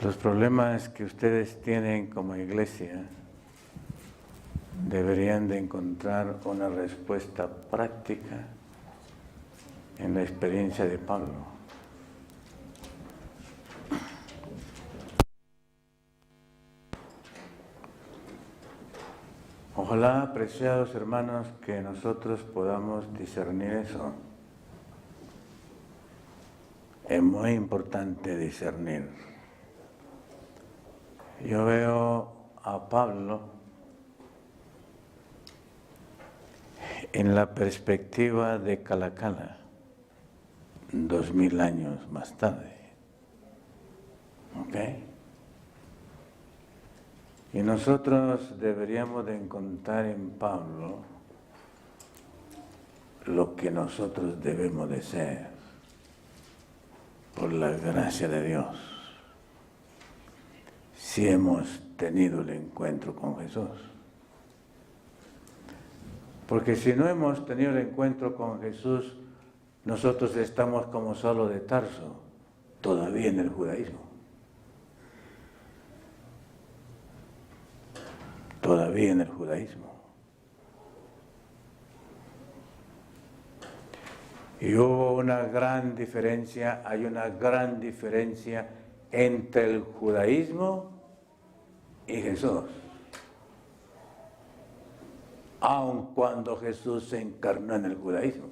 Los problemas que ustedes tienen como iglesia deberían de encontrar una respuesta práctica en la experiencia de Pablo. Ojalá, apreciados hermanos, que nosotros podamos discernir eso. Es muy importante discernir. Yo veo a Pablo en la perspectiva de Cala, 2000 años más tarde. ¿Ok? Y nosotros deberíamos de encontrar en Pablo lo que nosotros debemos de ser por la gracia de Dios, si hemos tenido el encuentro con Jesús. Porque si no hemos tenido el encuentro con Jesús, nosotros estamos como Saulo de Tarso, todavía en el judaísmo. Todavía en el judaísmo. Y hubo una gran diferencia, hay una gran diferencia entre el judaísmo y Jesús. Aun cuando Jesús se encarnó en el judaísmo.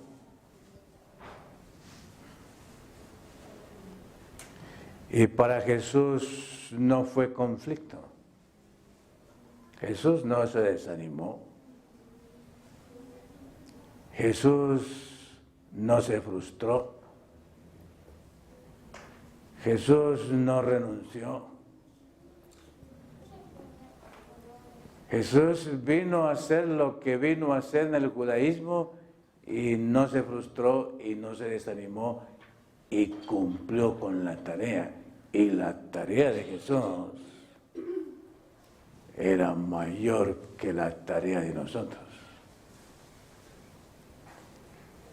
Y para Jesús no fue conflicto. Jesús no se desanimó. Jesús no se frustró. Jesús no renunció. Jesús vino a hacer lo que vino a hacer en el judaísmo y no se frustró y no se desanimó y cumplió con la tarea. Y la tarea de Jesús era mayor que la tarea de nosotros.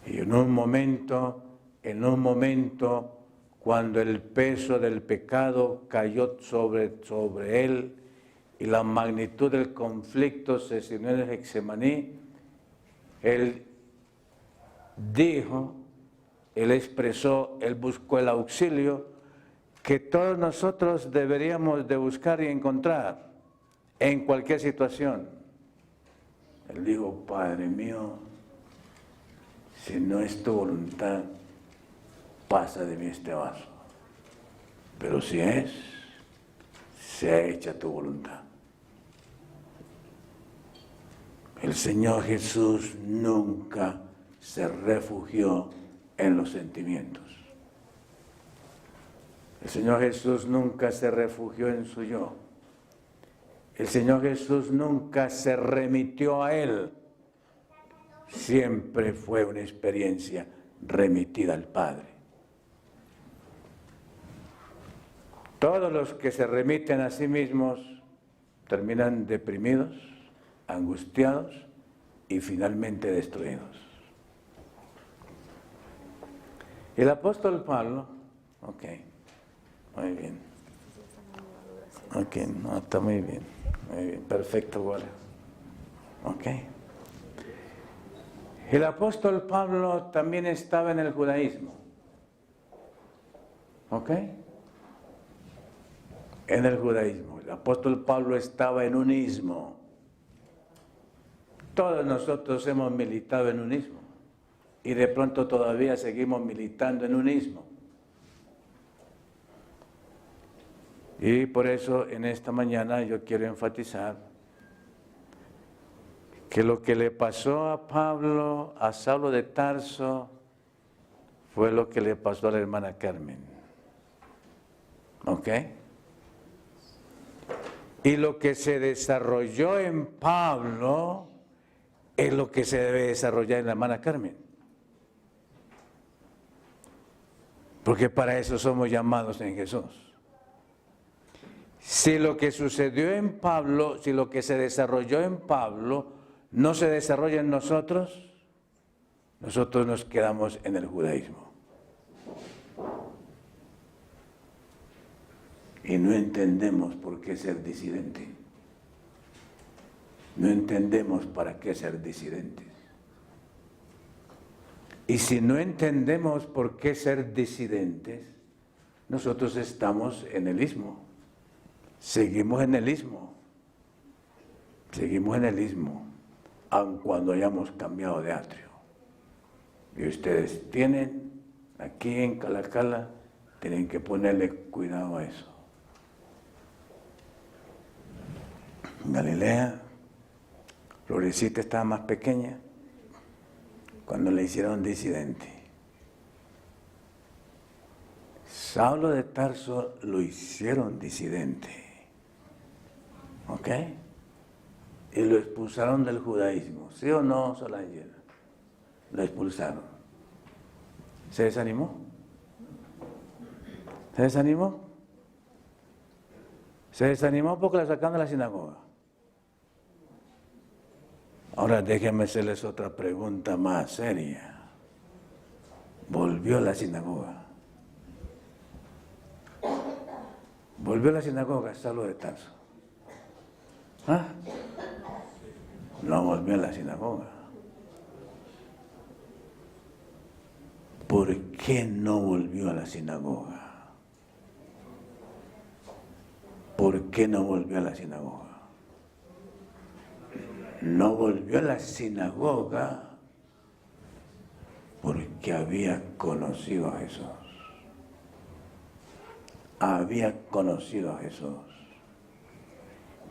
Y en un momento, cuando el peso del pecado cayó sobre él y la magnitud del conflicto se sintió en el Getsemaní, él dijo, él expresó, él buscó el auxilio que todos nosotros deberíamos de buscar y encontrar en cualquier situación. Él dijo, Padre mío, si no es tu voluntad, pasa de mí este vaso. Pero si es, sea hecha tu voluntad. El Señor Jesús nunca se refugió en los sentimientos. El Señor Jesús nunca se refugió en su yo. El Señor Jesús nunca se remitió a Él. Siempre fue una experiencia remitida al Padre. Todos los que se remiten a sí mismos terminan deprimidos, angustiados y finalmente destruidos. El apóstol Pablo, ok, muy bien. Ok, no, está muy bien, perfecto, bueno. Ok. El apóstol Pablo también estaba en el judaísmo. ¿Ok? En el judaísmo. El apóstol Pablo estaba en unismo. Todos nosotros hemos militado en unismo. Y de pronto todavía seguimos militando en unismo. Y por eso en esta mañana yo quiero enfatizar que lo que le pasó a Pablo, a Saulo de Tarso, fue lo que le pasó a la hermana Carmen. ¿Ok? Y lo que se desarrolló en Pablo es lo que se debe desarrollar en la hermana Carmen. Porque para eso somos llamados en Jesús. Si lo que sucedió en Pablo, si lo que se desarrolló en Pablo no se desarrolla en nosotros, nosotros nos quedamos en el judaísmo. Y no entendemos por qué ser disidente. No entendemos para qué ser disidentes. Y si no entendemos por qué ser disidentes, nosotros estamos en el istmo. Seguimos en el istmo. Seguimos en el istmo, aun cuando hayamos cambiado de atrio. Y ustedes tienen, aquí en Calacala, tienen que ponerle cuidado a eso. En Galilea, Florecita estaba más pequeña cuando le hicieron disidente. Saulo de Tarso lo hicieron disidente. ¿Ok? Y lo expulsaron del judaísmo. ¿Sí o no, Solange? Lo expulsaron. ¿Se desanimó? ¿Se desanimó? Se desanimó porque la sacaron de la sinagoga. Ahora déjenme hacerles otra pregunta más seria. ¿Volvió a la sinagoga? ¿Volvió a la sinagoga Saulo de Tarso? ¿Ah? No volvió a la sinagoga. ¿Por qué no volvió a la sinagoga? ¿Por qué no volvió a la sinagoga? No volvió a la sinagoga porque había conocido a Jesús. Había conocido a Jesús.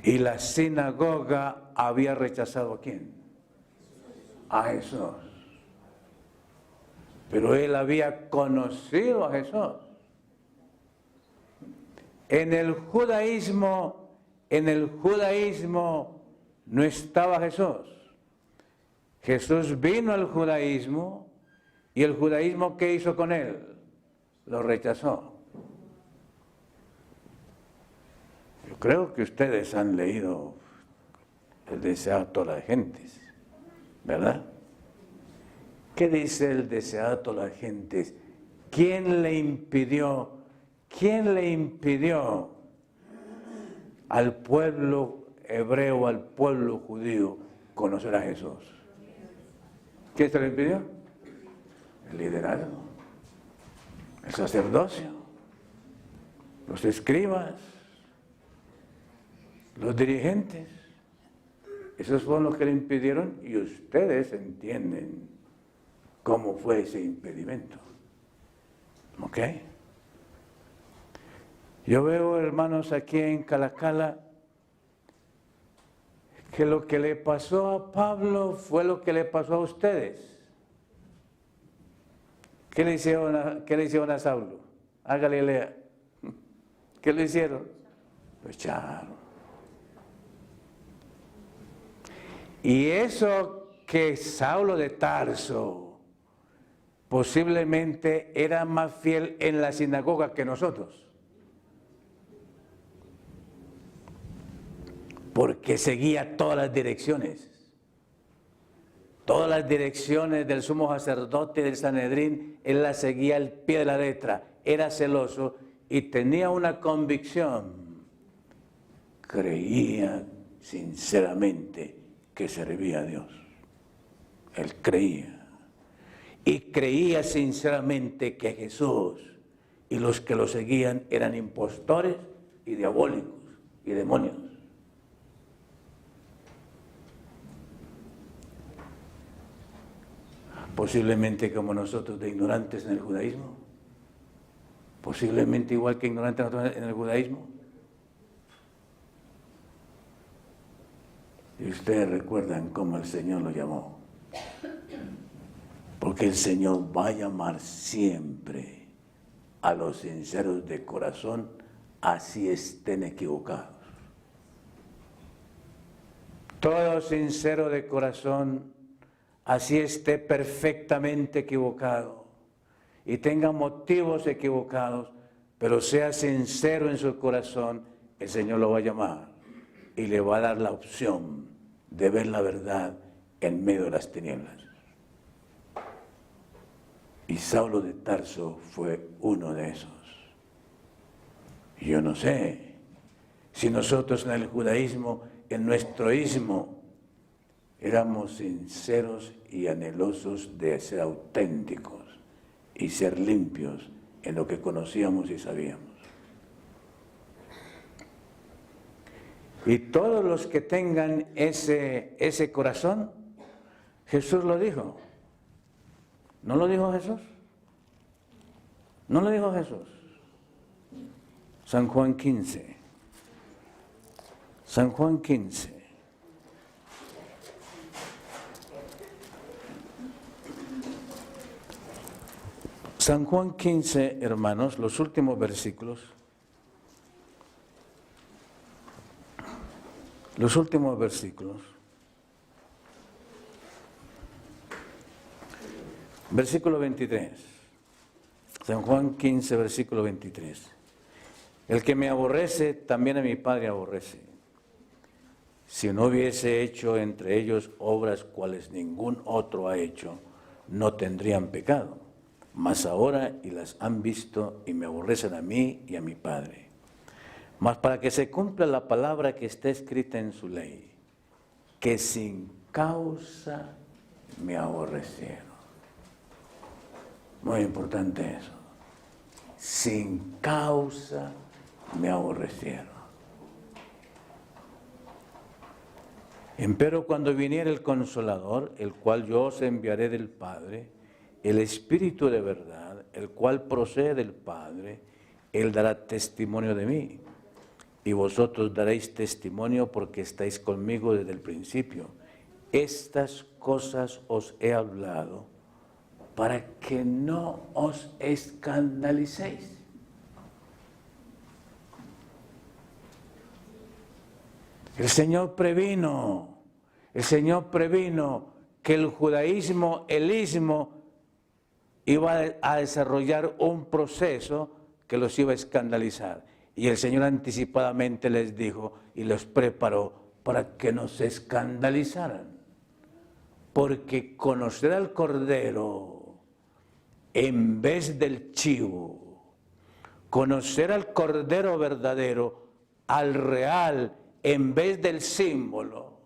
Y la sinagoga había rechazado ¿a quién? A Jesús. Pero él había conocido a Jesús. En el judaísmo no estaba Jesús. Jesús vino al judaísmo y el judaísmo ¿qué hizo con él? Lo rechazó. Yo creo que ustedes han leído el deseado de todas las gentes, ¿verdad? ¿Qué dice el deseado de todas las gentes? ¿Quién le impidió al pueblo hebreo, al pueblo judío, conocer a Jesús? ¿Quién se lo impidió? El liderazgo, el sacerdocio, los escribas, los dirigentes. Esos fueron los que le impidieron y ustedes entienden cómo fue ese impedimento. ¿Ok? Yo veo, hermanos, aquí en Calacala, que lo que le pasó a Pablo fue lo que le pasó a ustedes. ¿Qué le hicieron a Saulo? A Galilea. ¿Qué le hicieron? Lo echaron. Y eso que Saulo de Tarso posiblemente era más fiel en la sinagoga que nosotros. Porque seguía todas las direcciones. Todas las direcciones del sumo sacerdote del Sanedrín, él las seguía al pie de la letra. Era celoso y tenía una convicción. Creía sinceramente que servía a Dios. Él creía. Y creía sinceramente que Jesús y los que lo seguían eran impostores y diabólicos y demonios. Posiblemente como nosotros de ignorantes en el judaísmo, posiblemente igual que ignorantes en el judaísmo. Y ustedes recuerdan cómo el Señor lo llamó. Porque el Señor va a llamar siempre a los sinceros de corazón, así estén equivocados. Todo sincero de corazón, así esté perfectamente equivocado y tenga motivos equivocados, pero sea sincero en su corazón, el Señor lo va a llamar y le va a dar la opción de ver la verdad en medio de las tinieblas. Y Saulo de Tarso fue uno de esos. Yo no sé si nosotros en el judaísmo, en nuestro ismo, éramos sinceros y anhelosos de ser auténticos y ser limpios en lo que conocíamos y sabíamos. Y todos los que tengan ese corazón, Jesús lo dijo. ¿No lo dijo Jesús? ¿No lo dijo Jesús? San Juan 15. San Juan 15. San Juan 15, hermanos, los últimos versículos. Los últimos versículos. Versículo 23. San Juan 15, versículo 23. El que me aborrece, también a mi Padre aborrece. Si no hubiese hecho entre ellos obras cuales ningún otro ha hecho, no tendrían pecado. Mas ahora y las han visto y me aborrecen a mí y a mi Padre. Mas para que se cumpla la palabra que está escrita en su ley, que sin causa me aborrecieron. Muy importante eso. Sin causa me aborrecieron. Empero cuando viniere el Consolador, el cual yo os enviaré del Padre, el Espíritu de verdad, el cual procede del Padre, Él dará testimonio de mí. Y vosotros daréis testimonio porque estáis conmigo desde el principio. Estas cosas os he hablado para que no os escandalicéis. El Señor previno que el judaísmo, el ismo, iba a desarrollar un proceso que los iba a escandalizar. Y el Señor anticipadamente les dijo y los preparó para que no se escandalizaran. Porque conocer al Cordero en vez del chivo, conocer al Cordero verdadero, al real en vez del símbolo,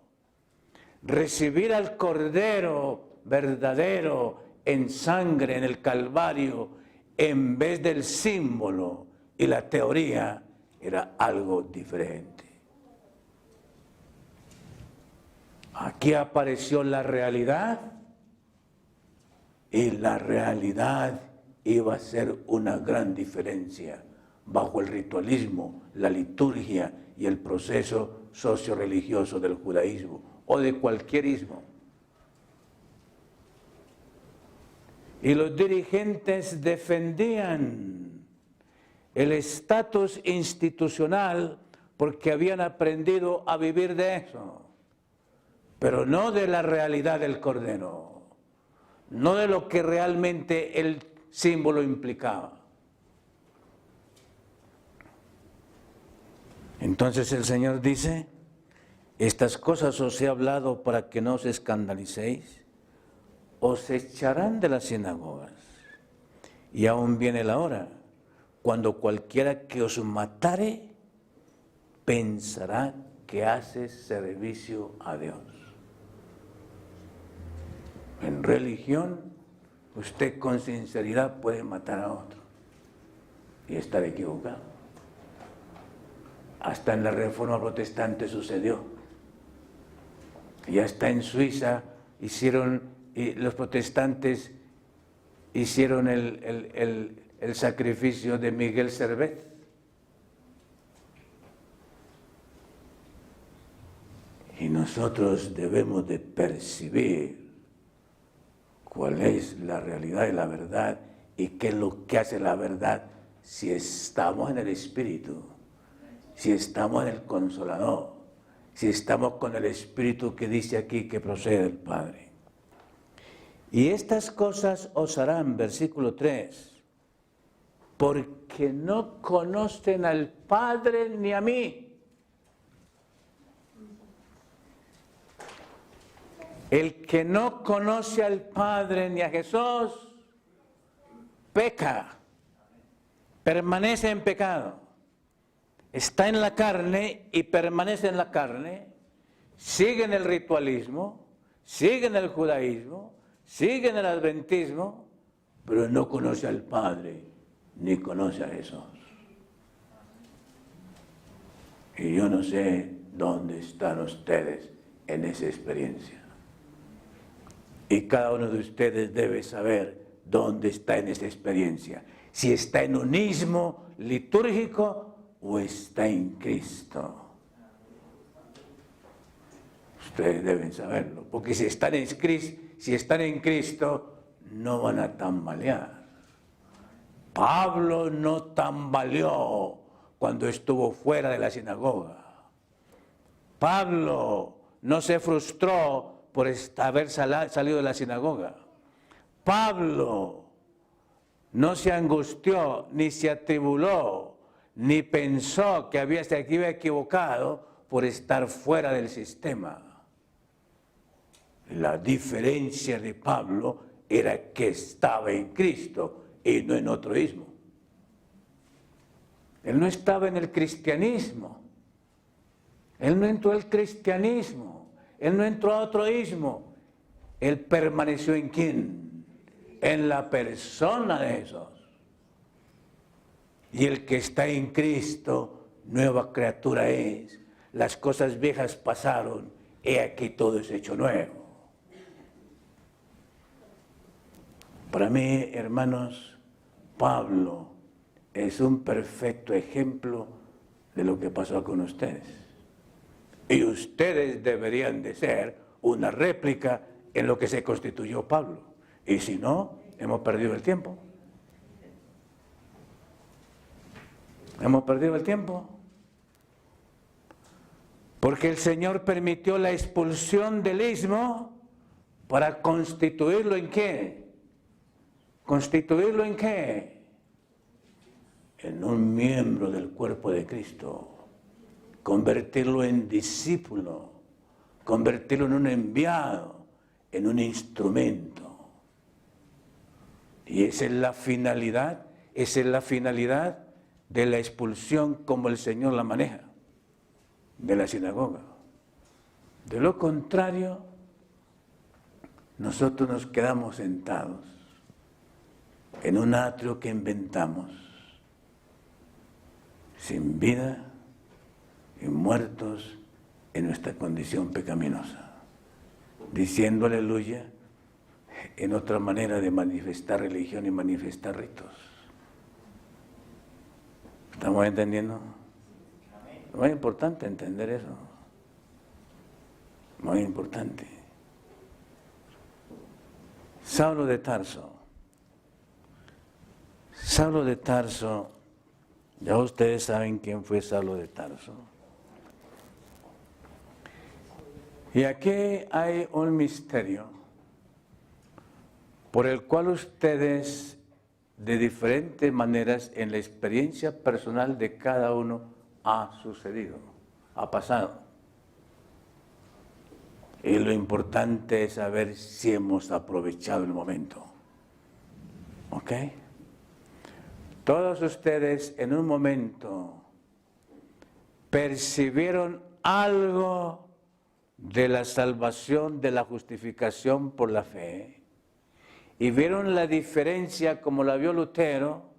recibir al Cordero verdadero en sangre en el Calvario en vez del símbolo y la teoría, era algo diferente. Aquí apareció la realidad y la realidad iba a ser una gran diferencia bajo el ritualismo, la liturgia y el proceso socio-religioso del judaísmo o de cualquier ismo. Y los dirigentes defendían el estatus institucional porque habían aprendido a vivir de eso, pero no de la realidad del Cordero, no de lo que realmente el símbolo implicaba. Entonces el Señor dice, estas cosas os he hablado para que no os escandalicéis, os echarán de las sinagogas, y aún viene la hora, cuando cualquiera que os matare, pensará que hace servicio a Dios. En religión, usted con sinceridad puede matar a otro y estar equivocado. Hasta en la Reforma Protestante sucedió. Y hasta en Suiza los protestantes hicieron el sacrificio de Miguel Servet. Y nosotros debemos de percibir cuál es la realidad y la verdad y qué es lo que hace la verdad si estamos en el Espíritu, si estamos en el Consolador, si estamos con el Espíritu que dice aquí que procede del Padre. Y estas cosas os harán, versículo 3, porque no conocen al Padre ni a mí. El que no conoce al Padre ni a Jesús, peca, permanece en pecado. está en la carne y permanece en la carne, siguen el ritualismo, siguen el judaísmo, siguen el adventismo, pero no conoce al Padre ni conoce a Jesús. Y yo no sé dónde están ustedes en esa experiencia. Y cada uno de ustedes debe saber dónde está en esa experiencia. Si está en unismo litúrgico o está en Cristo. Ustedes deben saberlo, porque si están en Cristo, no van a tambalear. Pablo no tambaleó cuando estuvo fuera de la sinagoga. Pablo no se frustró por haber salido de la sinagoga. Pablo no se angustió, ni se atribuló, ni pensó que se había equivocado por estar fuera del sistema. La diferencia de Pablo era que estaba en Cristo y no en otro ismo. Él no estaba en el cristianismo. Él no entró al cristianismo. Él no entró a otro ismo. Él permaneció ¿en quién? En la persona de Jesús. Y el que está en Cristo, nueva criatura es. Las cosas viejas pasaron, he aquí todo es hecho nuevo. Para mí, hermanos, Pablo es un perfecto ejemplo de lo que pasó con ustedes. Y ustedes deberían de ser una réplica en lo que se constituyó Pablo. Y si no, hemos perdido el tiempo. Hemos perdido el tiempo. Porque el Señor permitió la expulsión del ismo para constituirlo ¿en qué? ¿Constituirlo en qué? En un miembro del cuerpo de Cristo. Convertirlo en discípulo, convertirlo en un enviado, en un instrumento. Y esa es la finalidad de la expulsión como el Señor la maneja, de la sinagoga. De lo contrario, nosotros nos quedamos sentados en un atrio que inventamos, sin vida y muertos en nuestra condición pecaminosa, diciendo aleluya en otra manera de manifestar religión y manifestar ritos. ¿Estamos entendiendo? Es muy importante entender eso. Muy importante. Saulo de Tarso. Saulo de Tarso, ya ustedes saben quién fue Saulo de Tarso. Y aquí hay un misterio por el cual ustedes, de diferentes maneras, en la experiencia personal de cada uno, ha sucedido, ha pasado. Y lo importante es saber si hemos aprovechado el momento. ¿Ok? Todos ustedes en un momento percibieron algo de la salvación, de la justificación por la fe, y vieron la diferencia, como la vio Lutero,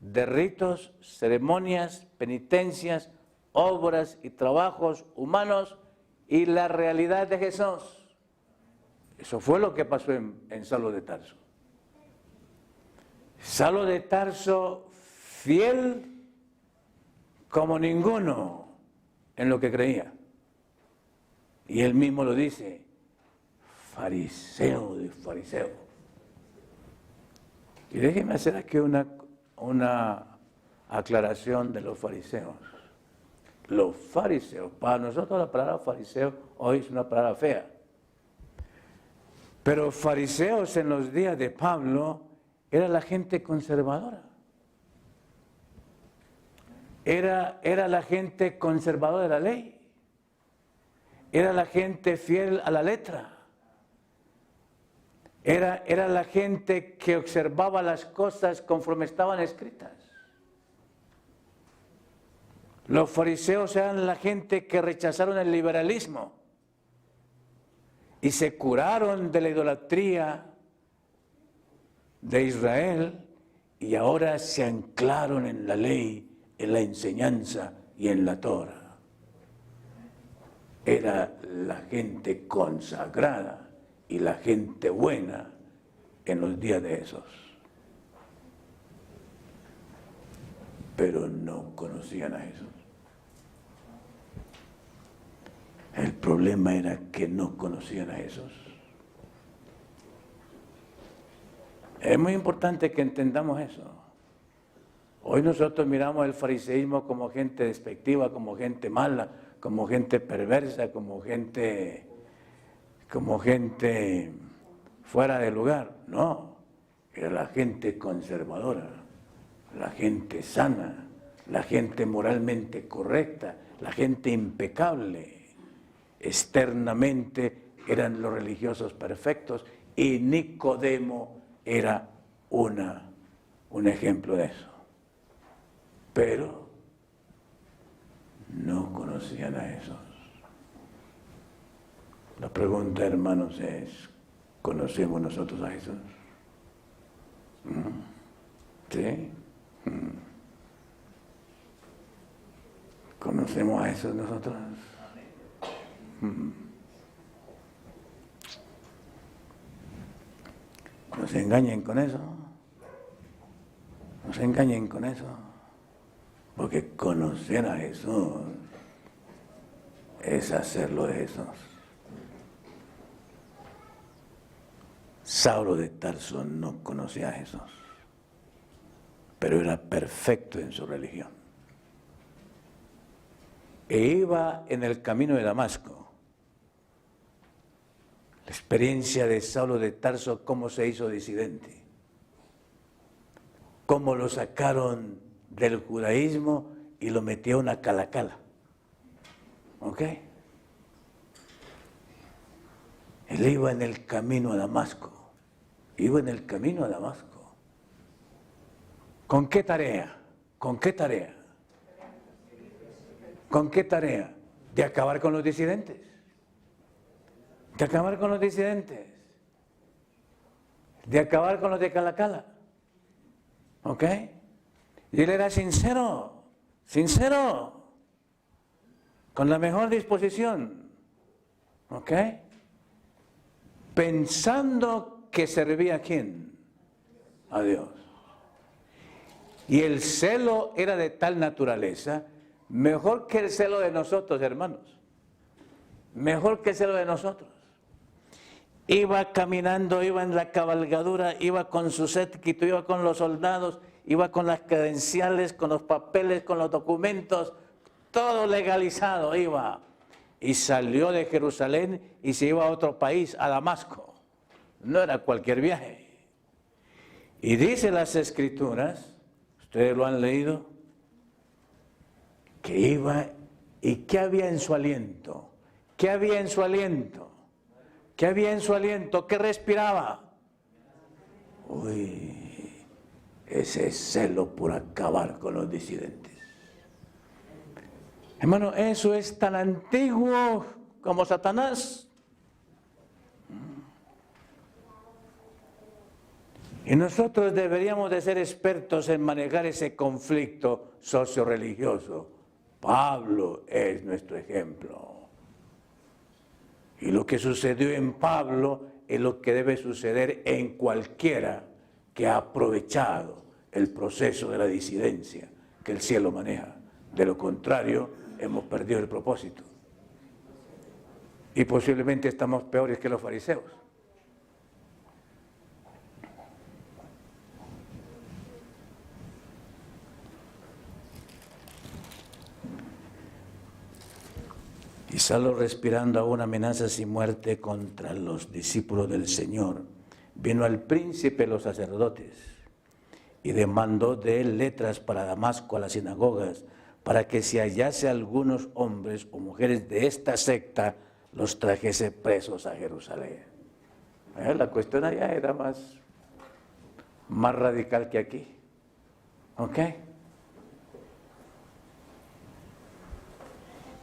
de ritos, ceremonias, penitencias, obras y trabajos humanos y la realidad de Jesús. Eso fue lo que pasó en Saulo de Tarso. Saulo de Tarso, fiel como ninguno en lo que creía. Y él mismo lo dice, fariseo de fariseo. Y déjenme hacer aquí una aclaración de los fariseos. Los fariseos, para nosotros la palabra fariseo hoy es una palabra fea. Pero fariseos en los días de Pablo era la gente conservadora. Era la gente conservadora de la ley. Era la gente fiel a la letra. Era la gente que observaba las cosas conforme estaban escritas. Los fariseos eran la gente que rechazaron el liberalismo y se curaron de la idolatría de Israel y ahora se anclaron en la ley, en la enseñanza y en la Torah. Era la gente consagrada y la gente buena en los días de esos. Pero no conocían a Jesús. El problema era que no conocían a Jesús. Es muy importante que entendamos eso. Hoy nosotros miramos el fariseísmo como gente despectiva, como gente mala, como gente perversa, como gente fuera de lugar. No, era la gente conservadora, la gente sana, la gente moralmente correcta, la gente impecable. Externamente eran los religiosos perfectos y Nicodemo era un ejemplo de eso. Pero no conocían a Jesús. La pregunta, hermanos, es, ¿conocemos nosotros a Jesús? ¿Sí? ¿Conocemos a Jesús nosotros? No se engañen con eso. No se engañen con eso. Porque conocer a Jesús es hacerlo de Jesús. Saulo de Tarso no conocía a Jesús, pero era perfecto en su religión. E iba en el camino de Damasco. La experiencia de Saulo de Tarso, cómo se hizo disidente, cómo lo sacaron del judaísmo y lo metió a una calacala. ¿Ok? Él iba en el camino a Damasco. Iba en el camino a Damasco. ¿Con qué tarea? ¿Con qué tarea? ¿Con qué tarea? De acabar con los disidentes. De acabar con los disidentes. De acabar con los de Calacala. ¿Ok? Y él era sincero, con la mejor disposición. ¿Ok? Pensando que servía a quién, a Dios. Y el celo era de tal naturaleza, mejor que el celo de nosotros, hermanos, mejor que el celo de nosotros. Iba caminando, iba en la cabalgadura, iba con su séquito, iba con los soldados, iba con las credenciales, con los papeles, con los documentos, todo legalizado iba. Y salió de Jerusalén y se iba a otro país, a Damasco. No era cualquier viaje. Y dice las Escrituras, ustedes lo han leído, que iba y ¿qué había en su aliento? ¿Qué había en su aliento? ¿Qué había en su aliento? ¿Qué respiraba? Uy, ese celo por acabar con los disidentes. Hermano, eso es tan antiguo como Satanás. Y nosotros deberíamos de ser expertos en manejar ese conflicto socio-religioso. Pablo es nuestro ejemplo. Y lo que sucedió en Pablo es lo que debe suceder en cualquiera que ha aprovechado el proceso de la disidencia que el cielo maneja. De lo contrario, hemos perdido el propósito. Y posiblemente estamos peores que los fariseos. Y Saulo, respirando aún amenazas y muerte contra los discípulos del Señor, vino al príncipe de los sacerdotes y demandó de él letras para Damasco a las sinagogas, para que si hallase algunos hombres o mujeres de esta secta, los trajese presos a Jerusalén. La cuestión allá era más radical que aquí. ¿Ok?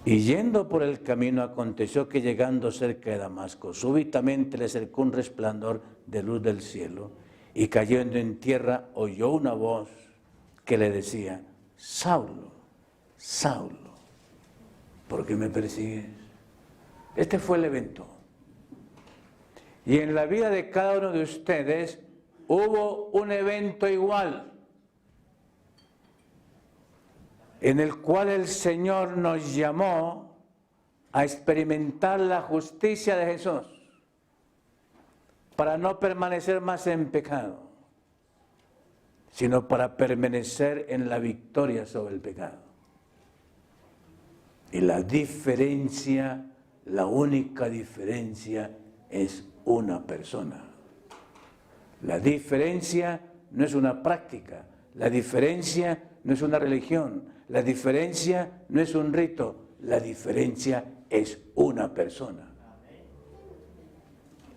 Y yendo por el camino, aconteció que llegando cerca de Damasco, súbitamente le acercó un resplandor de luz del cielo, y cayendo en tierra oyó una voz que le decía: Saulo, Saulo, ¿por qué me persigues? Este fue el evento. Y en la vida de cada uno de ustedes hubo un evento igual, en el cual el Señor nos llamó a experimentar la justicia de Jesús, para no permanecer más en pecado, sino para permanecer en la victoria sobre el pecado. Y la diferencia, la única diferencia, es una persona. La diferencia no es una práctica, la diferencia no es una religión, la diferencia no es un rito, la diferencia es una persona.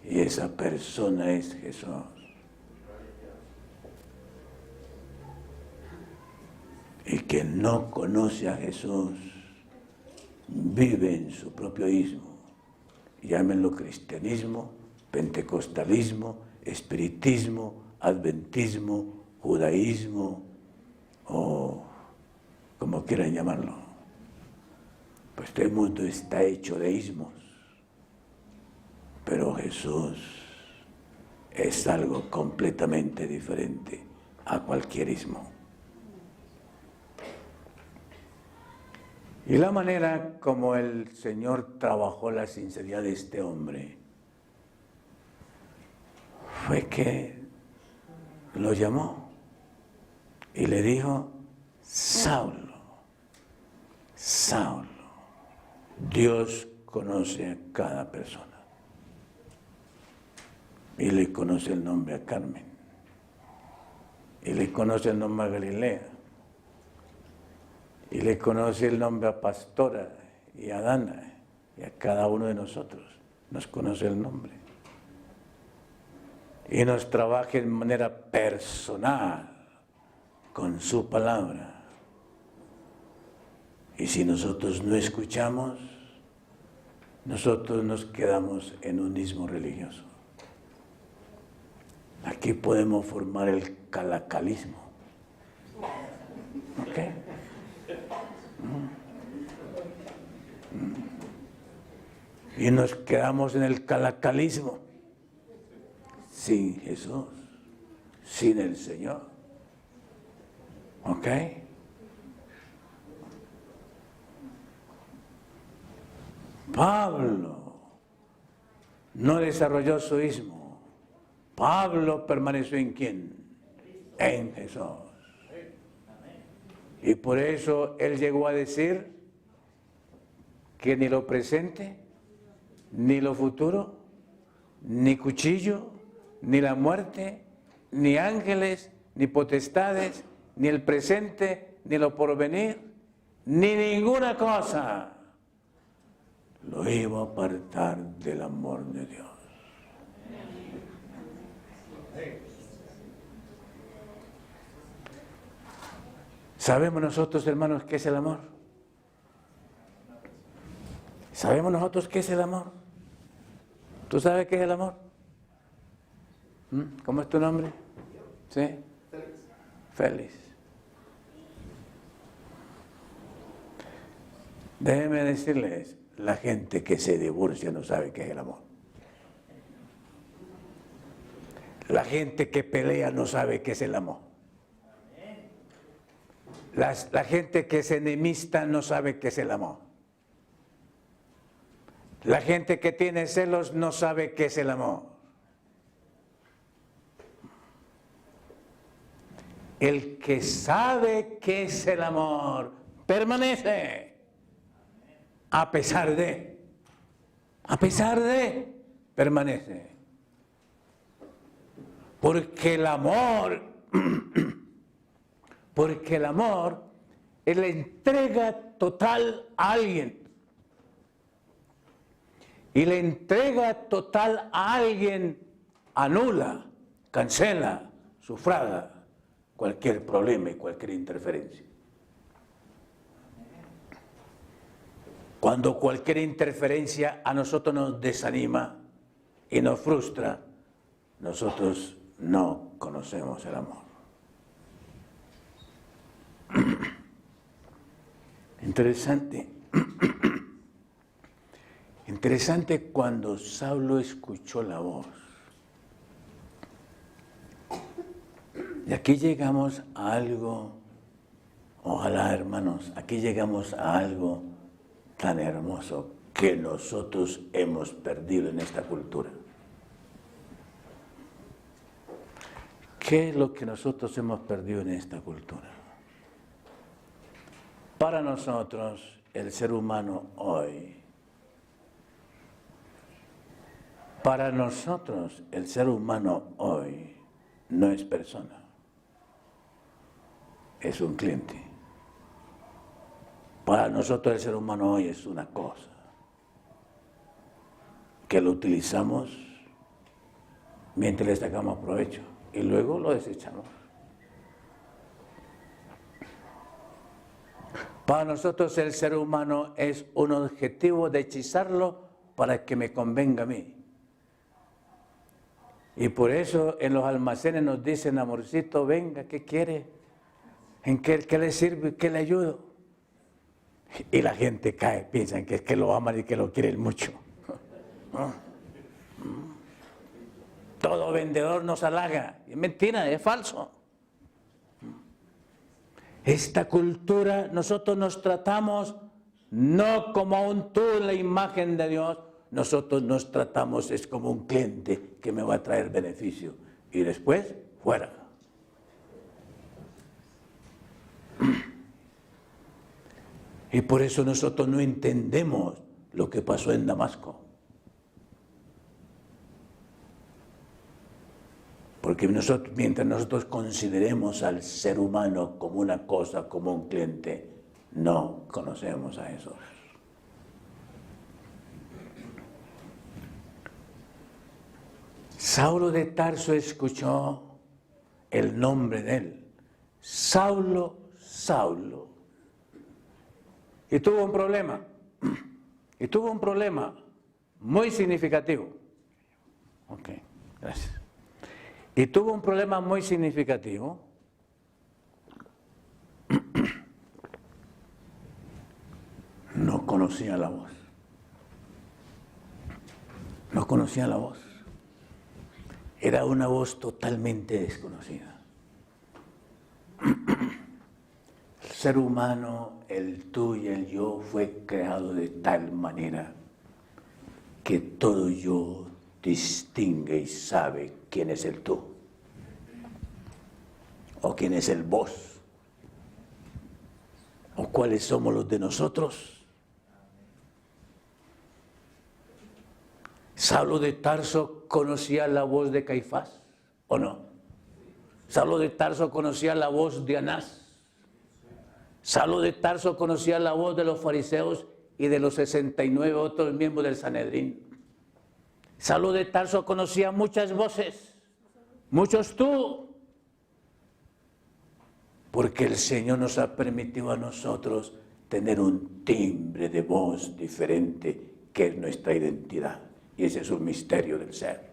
Y esa persona es Jesús. Y quien no conoce a Jesús vive en su propio ismo. Llámenlo cristianismo, pentecostalismo, espiritismo, adventismo, judaísmo o como quieran llamarlo. Pues este mundo está hecho de ismos, pero Jesús es algo completamente diferente a cualquier ismo. Y la manera como el Señor trabajó la sinceridad de este hombre fue que lo llamó y le dijo: Saulo, Saulo. Dios conoce a cada persona y le conoce el nombre a Carmen y le conoce el nombre a Galilea y le conoce el nombre a Pastora y a Dana y a cada uno de nosotros nos conoce el nombre y nos trabaja de manera personal con su palabra. Y si nosotros no escuchamos, nosotros nos quedamos en un ismo religioso. Aquí podemos formar el calacalismo. ¿Ok? Y nos quedamos en el calacalismo, sin Jesús, sin el Señor. ¿Ok? Pablo no desarrolló su ismo. Pablo permaneció ¿en quién? En Jesús. Y por eso él llegó a decir que ni lo presente, ni lo futuro, ni cuchillo, ni la muerte, ni ángeles, ni potestades, ni el presente, ni lo porvenir, ni ninguna cosa lo iba a apartar del amor de Dios. ¿Sabemos nosotros, hermanos, qué es el amor? ¿Sabemos nosotros qué es el amor? ¿Tú sabes qué es el amor? ¿Cómo es tu nombre? ¿Sí? Félix. Déjenme decirles, la gente que se divorcia no sabe qué es el amor. La gente que pelea no sabe qué es el amor. La gente que se enemista no sabe qué es el amor. La gente que tiene celos no sabe qué es el amor. El que sabe qué es el amor permanece a pesar de, permanece. Porque el amor es la entrega total a alguien. Y la entrega total a alguien anula, cancela, sufraga cualquier problema y cualquier interferencia. Cuando cualquier interferencia a nosotros nos desanima y nos frustra, nosotros no conocemos el amor. Interesante. Interesante cuando Saulo escuchó la voz. Y aquí llegamos a algo, ojalá hermanos, aquí llegamos a algo tan hermoso que nosotros hemos perdido en esta cultura. ¿Qué es lo que nosotros hemos perdido en esta cultura? Para nosotros, el ser humano hoy, para nosotros, el ser humano hoy no es persona, es un cliente. Para nosotros el ser humano hoy es una cosa que lo utilizamos mientras le sacamos provecho y luego lo desechamos. Para nosotros el ser humano es un objetivo de hechizarlo para que me convenga a mí. Y por eso en los almacenes nos dicen, amorcito, venga, ¿qué quiere? ¿En qué le sirve? ¿Qué le ayudo? Y la gente cae, piensan que es que lo aman y que lo quieren mucho. Todo vendedor nos halaga. Es mentira, es falso. Esta cultura, nosotros nos tratamos no como un tú en la imagen de Dios, nosotros nos tratamos es como un cliente que me va a traer beneficio. Y después, fuera. Y por eso nosotros no entendemos lo que pasó en Damasco. Porque mientras nosotros consideremos al ser humano como una cosa, como un cliente, no conocemos a Jesús. Saulo de Tarso escuchó el nombre de él. Saulo, Saulo. Y tuvo un problema. Y tuvo un problema muy significativo. Ok, gracias. Y tuvo un problema muy significativo. No conocía la voz. No conocía la voz. Era una voz totalmente desconocida. El ser humano, el tú y el yo, fue creado de tal manera que todo yo distingue y sabe quién es el tú o quién es el vos o cuáles somos los de nosotros. Saulo de Tarso conocía la voz de Caifás, ¿o no? Saulo de Tarso conocía la voz de Anás. Saulo de Tarso conocía la voz de los fariseos y de los 69 otros miembros del Sanedrín. Saulo de Tarso conocía muchas voces, muchos tú, porque el Señor nos ha permitido a nosotros tener un timbre de voz diferente, que es nuestra identidad, y ese es un misterio del ser.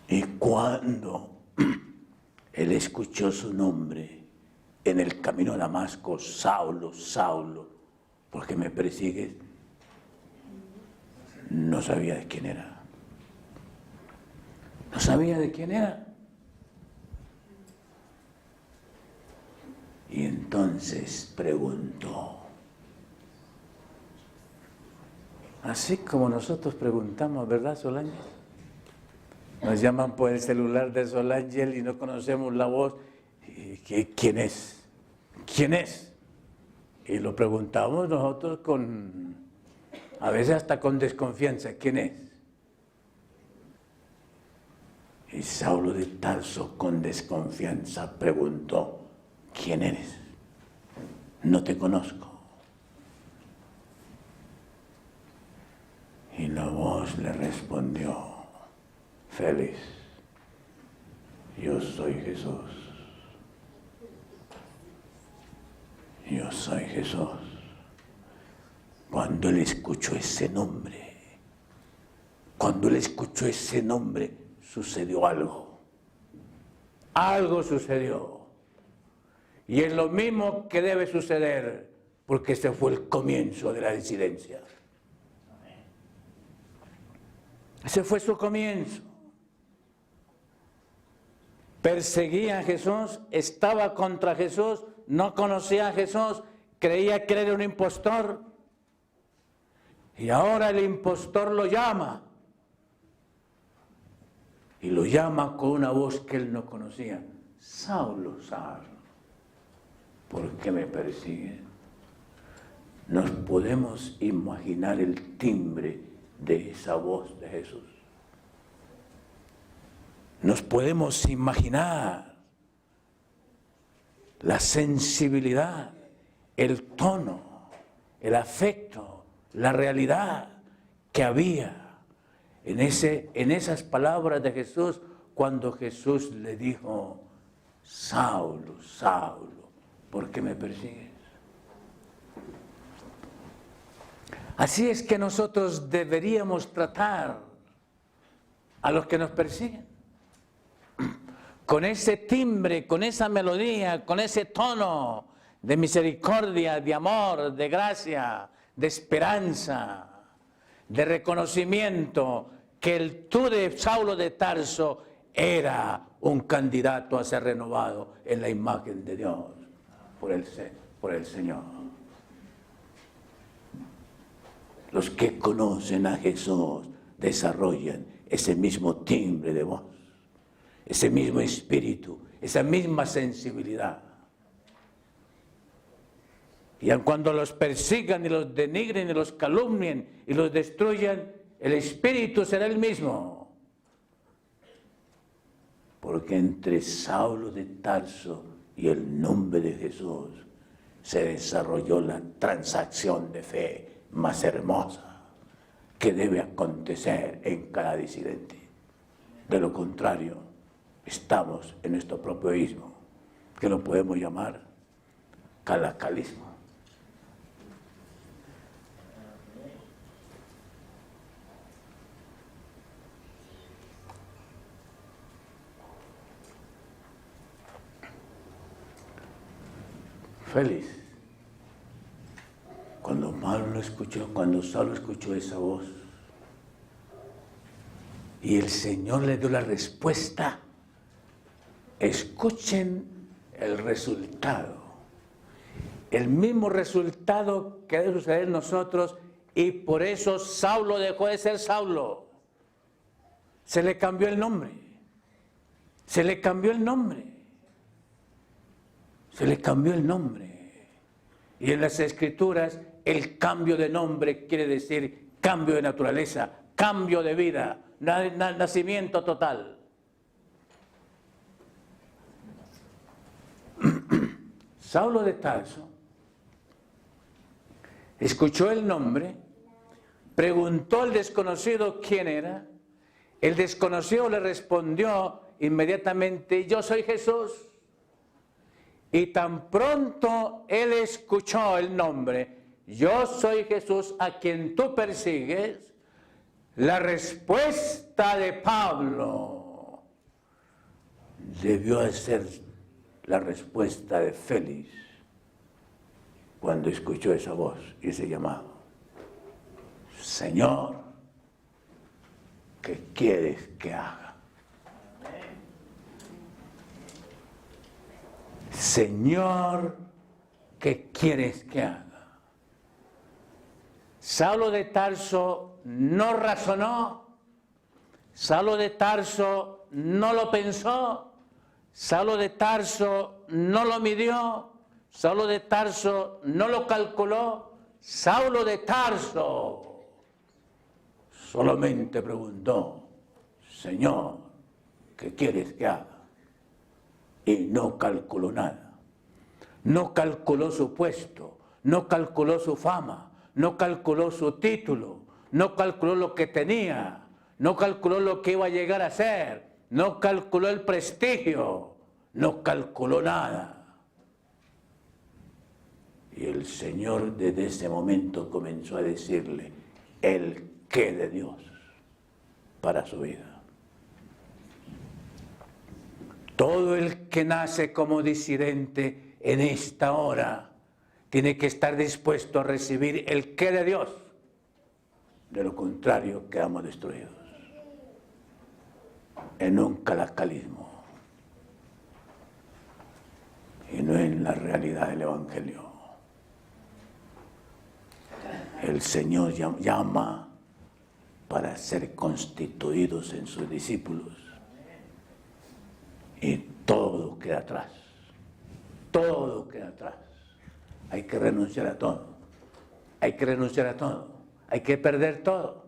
Y cuando él escuchó su nombre en el camino a Damasco, Saulo, Saulo, ¿por qué me persigues? No sabía de quién era. No sabía de quién era. Y entonces preguntó. Así como nosotros preguntamos, ¿verdad, Solángel? Nos llaman por el celular de Solángel y no conocemos la voz. ¿Quién es? ¿Quién es? Y lo preguntamos nosotros a veces hasta con desconfianza, ¿quién es? Y Saulo de Tarso con desconfianza preguntó, ¿quién eres? No te conozco. Y la voz le respondió, Félix, yo soy Jesús. Yo soy Jesús. Cuando él escuchó ese nombre, sucedió algo. Algo sucedió. Y es lo mismo que debe suceder, porque ese fue el comienzo de la disidencia. Ese fue su comienzo. Perseguía a Jesús, estaba contra Jesús, no conocía a Jesús, creía que era un impostor. Y ahora el impostor lo llama. Y lo llama con una voz que él no conocía. Saulo, Saulo, ¿por qué me persigues? Nos podemos imaginar el timbre de esa voz de Jesús. Nos podemos imaginar la sensibilidad, el tono, el afecto, la realidad que había en esas palabras de Jesús cuando Jesús le dijo: Saulo, Saulo, ¿por qué me persigues? Así es que nosotros deberíamos tratar a los que nos persiguen. Con ese timbre, con esa melodía, con ese tono de misericordia, de amor, de gracia, de esperanza, de reconocimiento que el tú de Saulo de Tarso era un candidato a ser renovado en la imagen de Dios por el Señor. Los que conocen a Jesús desarrollan ese mismo timbre de voz, ese mismo espíritu, esa misma sensibilidad. Y aun cuando los persigan y los denigren y los calumnien y los destruyan, el espíritu será el mismo. Porque entre Saulo de Tarso y el nombre de Jesús se desarrolló la transacción de fe más hermosa que debe acontecer en cada disidente. De lo contrario, estamos en nuestro propio ismo, que lo podemos llamar calacalismo. Félix, cuando Saulo escuchó esa voz y el Señor le dio la respuesta, escuchen el resultado, el mismo resultado que debe suceder en nosotros, y por eso Saulo dejó de ser Saulo. Se le cambió el nombre. Se le cambió el nombre. Se le cambió el nombre. Y en las Escrituras, el cambio de nombre quiere decir cambio de naturaleza, cambio de vida, nacimiento total. Saulo de Tarso escuchó el nombre, preguntó al desconocido quién era, el desconocido le respondió inmediatamente: yo soy Jesús. Y tan pronto él escuchó el nombre, yo soy Jesús a quien tú persigues, la respuesta de Pablo debió ser la respuesta de Félix cuando escuchó esa voz y ese llamado: Señor, ¿qué quieres que haga? Señor, ¿qué quieres que haga? Saulo de Tarso no razonó, Saulo de Tarso no lo pensó, Saulo de Tarso no lo midió, Saulo de Tarso no lo calculó, Saulo de Tarso solamente preguntó: Señor, ¿qué quieres que haga? Y no calculó nada. No calculó su puesto, no calculó su fama, no calculó su título, no calculó lo que tenía, no calculó lo que iba a llegar a ser, no calculó el prestigio, no calculó nada. Y el Señor desde ese momento comenzó a decirle el qué de Dios para su vida. Todo el que nace como disidente en esta hora tiene que estar dispuesto a recibir el qué de Dios. De lo contrario, quedamos destruidos en un calacalismo y no en la realidad del Evangelio. El Señor llama para ser constituidos en sus discípulos y todo queda atrás. Todo queda atrás. Hay que renunciar a todo. Hay que renunciar a todo. Hay que perder todo.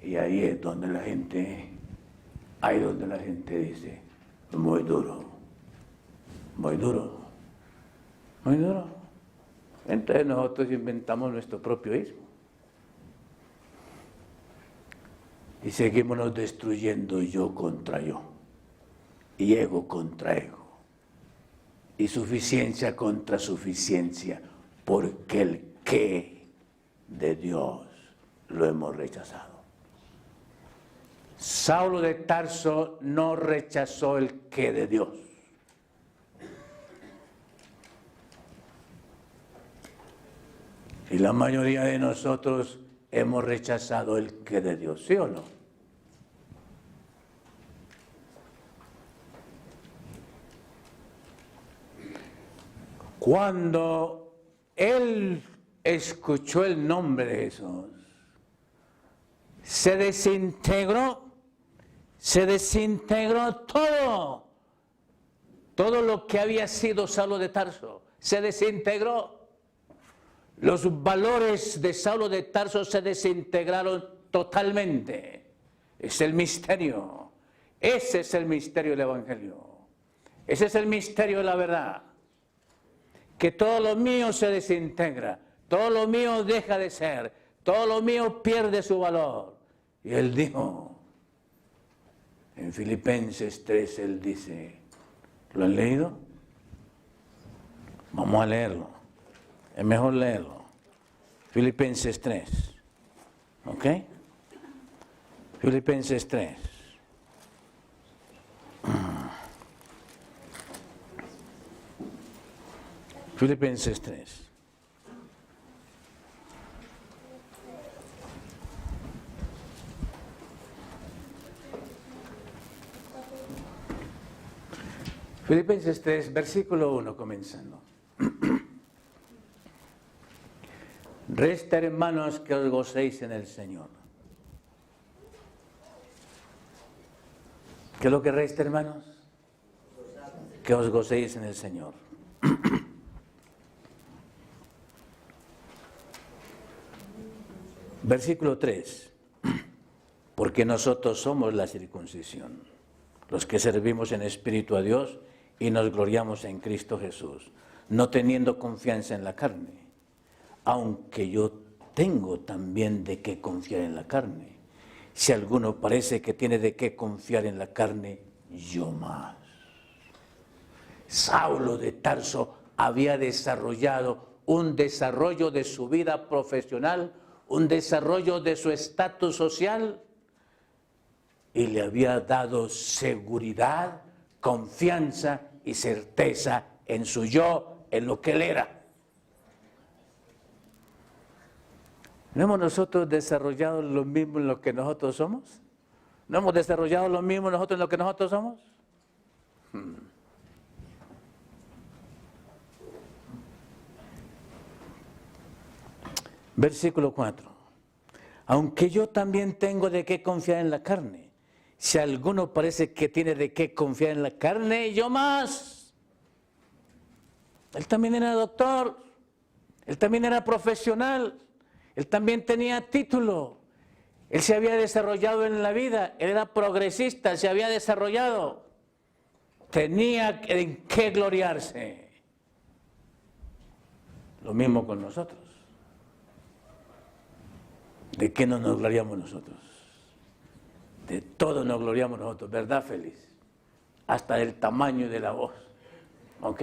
Y ahí es donde la gente dice, muy duro, muy duro, muy duro. Entonces nosotros inventamos nuestro propio ismo. Y seguimos destruyendo yo contra yo. Y ego contra ego. Y suficiencia contra suficiencia. Porque el qué de Dios lo hemos rechazado. Saulo de Tarso no rechazó el qué de Dios. Y la mayoría de nosotros hemos rechazado el qué de Dios, ¿sí o no? Cuando él escuchó el nombre de Jesús, se desintegró todo lo que había sido Saulo de Tarso, se desintegró. Los valores de Saulo de Tarso se desintegraron totalmente. Es el misterio. Ese es el misterio del Evangelio. Ese es el misterio de la verdad. Que todo lo mío se desintegra, todo lo mío deja de ser, todo lo mío pierde su valor. Y él dijo, en Filipenses 3, él dice, ¿lo han leído? Vamos a leerlo. Es mejor leerlo. Filipenses 3. ¿Ok? Filipenses 3. Filipenses 3. Filipenses 3, versículo 1, comenzando. Resta, hermanos, que os gocéis en el Señor. ¿Qué es lo que resta, hermanos? Que os gocéis en el Señor. Versículo 3. Porque nosotros somos la circuncisión, los que servimos en espíritu a Dios y nos gloriamos en Cristo Jesús, no teniendo confianza en la carne. Aunque yo tengo también de qué confiar en la carne. Si alguno parece que tiene de qué confiar en la carne, yo más. Saulo de Tarso había desarrollado un desarrollo de su vida profesional, un desarrollo de su estatus social, y le había dado seguridad, confianza y certeza en su yo, en lo que él era. ¿No hemos nosotros desarrollado lo mismo en lo que nosotros somos? ¿No hemos desarrollado lo mismo nosotros en lo que nosotros somos? Versículo 4. Aunque yo también tengo de qué confiar en la carne, si alguno parece que tiene de qué confiar en la carne, yo más. Él también era doctor, él también era profesional. Él también tenía título, él se había desarrollado en la vida, él era progresista, se había desarrollado, tenía en qué gloriarse. Lo mismo con nosotros. ¿De qué no nos gloriamos nosotros? De todo nos gloriamos nosotros, ¿verdad, Feliz? Hasta del tamaño de la voz, ¿ok?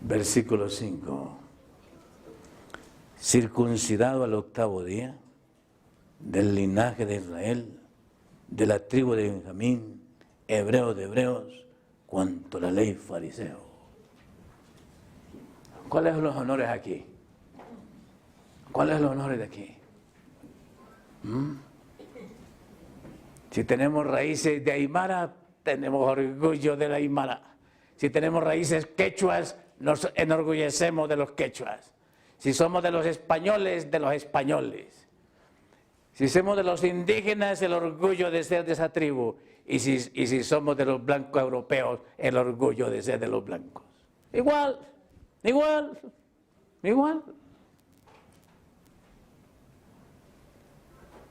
Versículo 5. Circuncidado al 8º día, del linaje de Israel, de la tribu de Benjamín, hebreo de hebreos, cuanto a la ley fariseo. ¿Cuáles son los honores aquí? ¿Cuáles son los honores de aquí? Si tenemos raíces de aymara, tenemos orgullo de la aymara. Si tenemos raíces quechuas, nos enorgullecemos de los quechuas. Si somos de los españoles, de los españoles. Si somos de los indígenas, el orgullo de ser de esa tribu. Y si somos de los blancos europeos, el orgullo de ser de los blancos. Igual, igual, igual.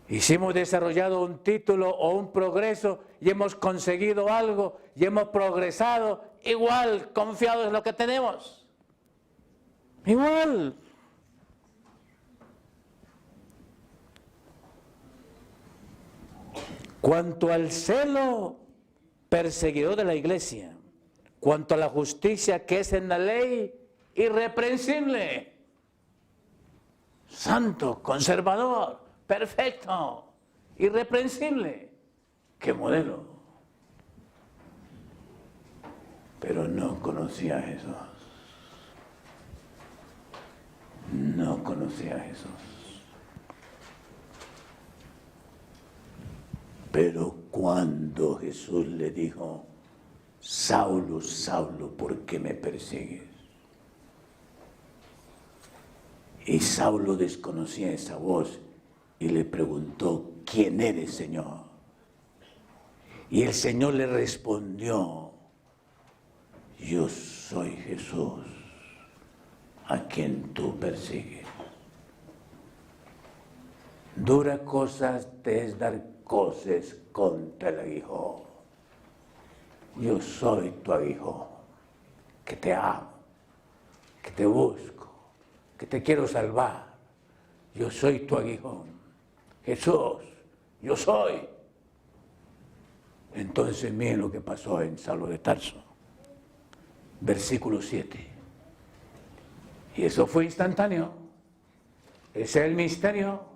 Y si hemos desarrollado un título o un progreso y hemos conseguido algo y hemos progresado, igual, confiados en lo que tenemos. Igual. Cuanto al celo perseguidor de la iglesia, cuanto a la justicia que es en la ley, irreprensible, santo, conservador, perfecto, irreprensible. ¡Qué modelo! Pero no conocía a Jesús. No conocía a Jesús. Pero cuando Jesús le dijo, Saulo, Saulo, ¿por qué me persigues? Y Saulo desconocía esa voz y le preguntó, ¿quién eres, Señor? Y el Señor le respondió, yo soy Jesús, a quien tú persigues. Dura cosas te es dar cosas contra el aguijón. Yo soy tu aguijón, que te amo, que te busco, que te quiero salvar. Yo soy tu aguijón. Jesús, yo soy. Entonces miren lo que pasó en Saulo de Tarso. Versículo 7. Y eso fue instantáneo. Ese es el misterio.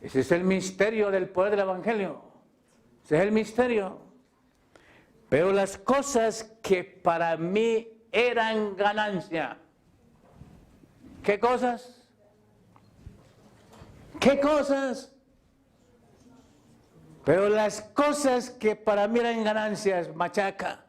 Ese es el misterio del poder del Evangelio. Ese es el misterio. Pero las cosas que para mí eran ganancia. ¿Qué cosas? ¿Qué cosas? Pero las cosas que para mí eran ganancias, machaca.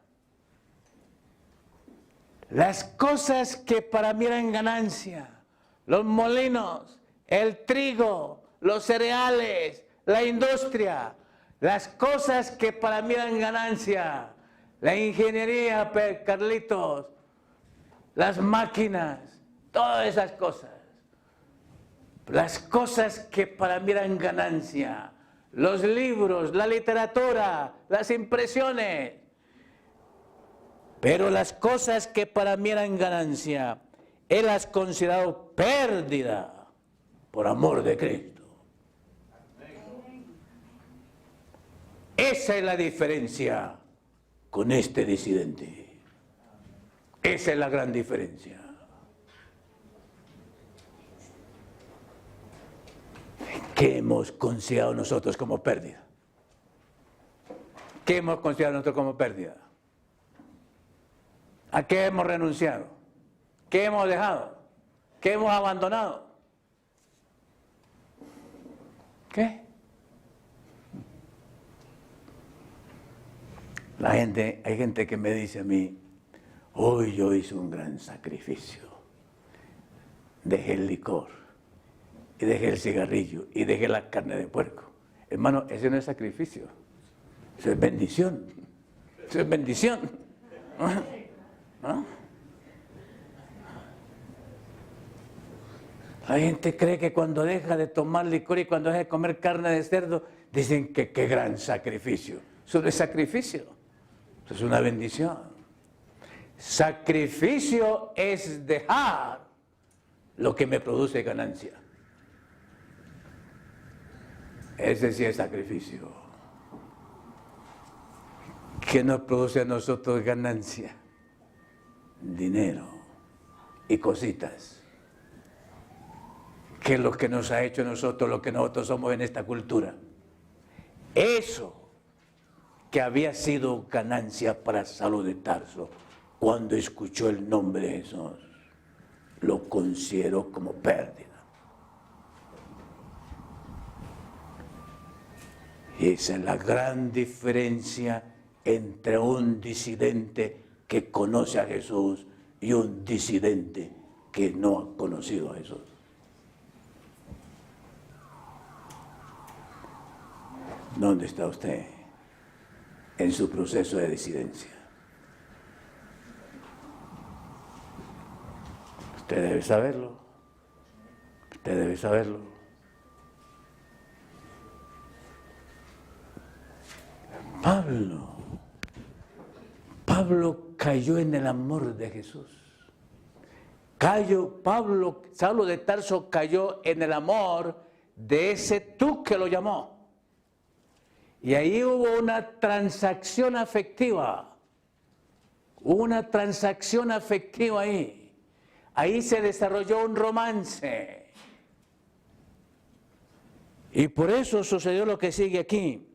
Las cosas que para mí eran ganancia, los molinos, el trigo, los cereales, la industria, las cosas que para mí eran ganancia, la ingeniería, Carlitos, las máquinas, todas esas cosas. Las cosas que para mí eran ganancia, los libros, la literatura, las impresiones. Pero las cosas que para mí eran ganancia, Él las ha considerado pérdida por amor de Cristo. Esa es la diferencia con este disidente. Esa es la gran diferencia. ¿Qué hemos considerado nosotros como pérdida? ¿Qué hemos considerado nosotros como pérdida? ¿A qué hemos renunciado? ¿Qué hemos dejado? ¿Qué hemos abandonado? ¿Qué? Hay gente que me dice a mí, hoy yo hice un gran sacrificio. Dejé el licor, y dejé el cigarrillo, y dejé la carne de puerco. Hermano, ese no es sacrificio, eso es bendición. Eso es bendición. ¿No? La gente cree que cuando deja de tomar licor y cuando deja de comer carne de cerdo, dicen que qué gran sacrificio. Eso no es sacrificio, eso es una bendición. Sacrificio es dejar lo que me produce ganancia. Ese sí es sacrificio. ¿Qué nos produce a nosotros ganancia? Dinero, y cositas. ¿Qué es lo que nos ha hecho nosotros, lo que nosotros somos en esta cultura? Eso que había sido ganancia para Saulo de Tarso, cuando escuchó el nombre de Jesús, lo consideró como pérdida. Esa es la gran diferencia entre un disidente que conoce a Jesús y un disidente que no ha conocido a Jesús. ¿Dónde está usted en su proceso de disidencia? Usted debe saberlo. Usted debe saberlo. Pablo cayó en el amor de Jesús. Saulo de Tarso cayó en el amor de ese tú que lo llamó. Y ahí hubo una transacción afectiva. Una transacción afectiva ahí. Ahí se desarrolló un romance. Y por eso sucedió lo que sigue aquí.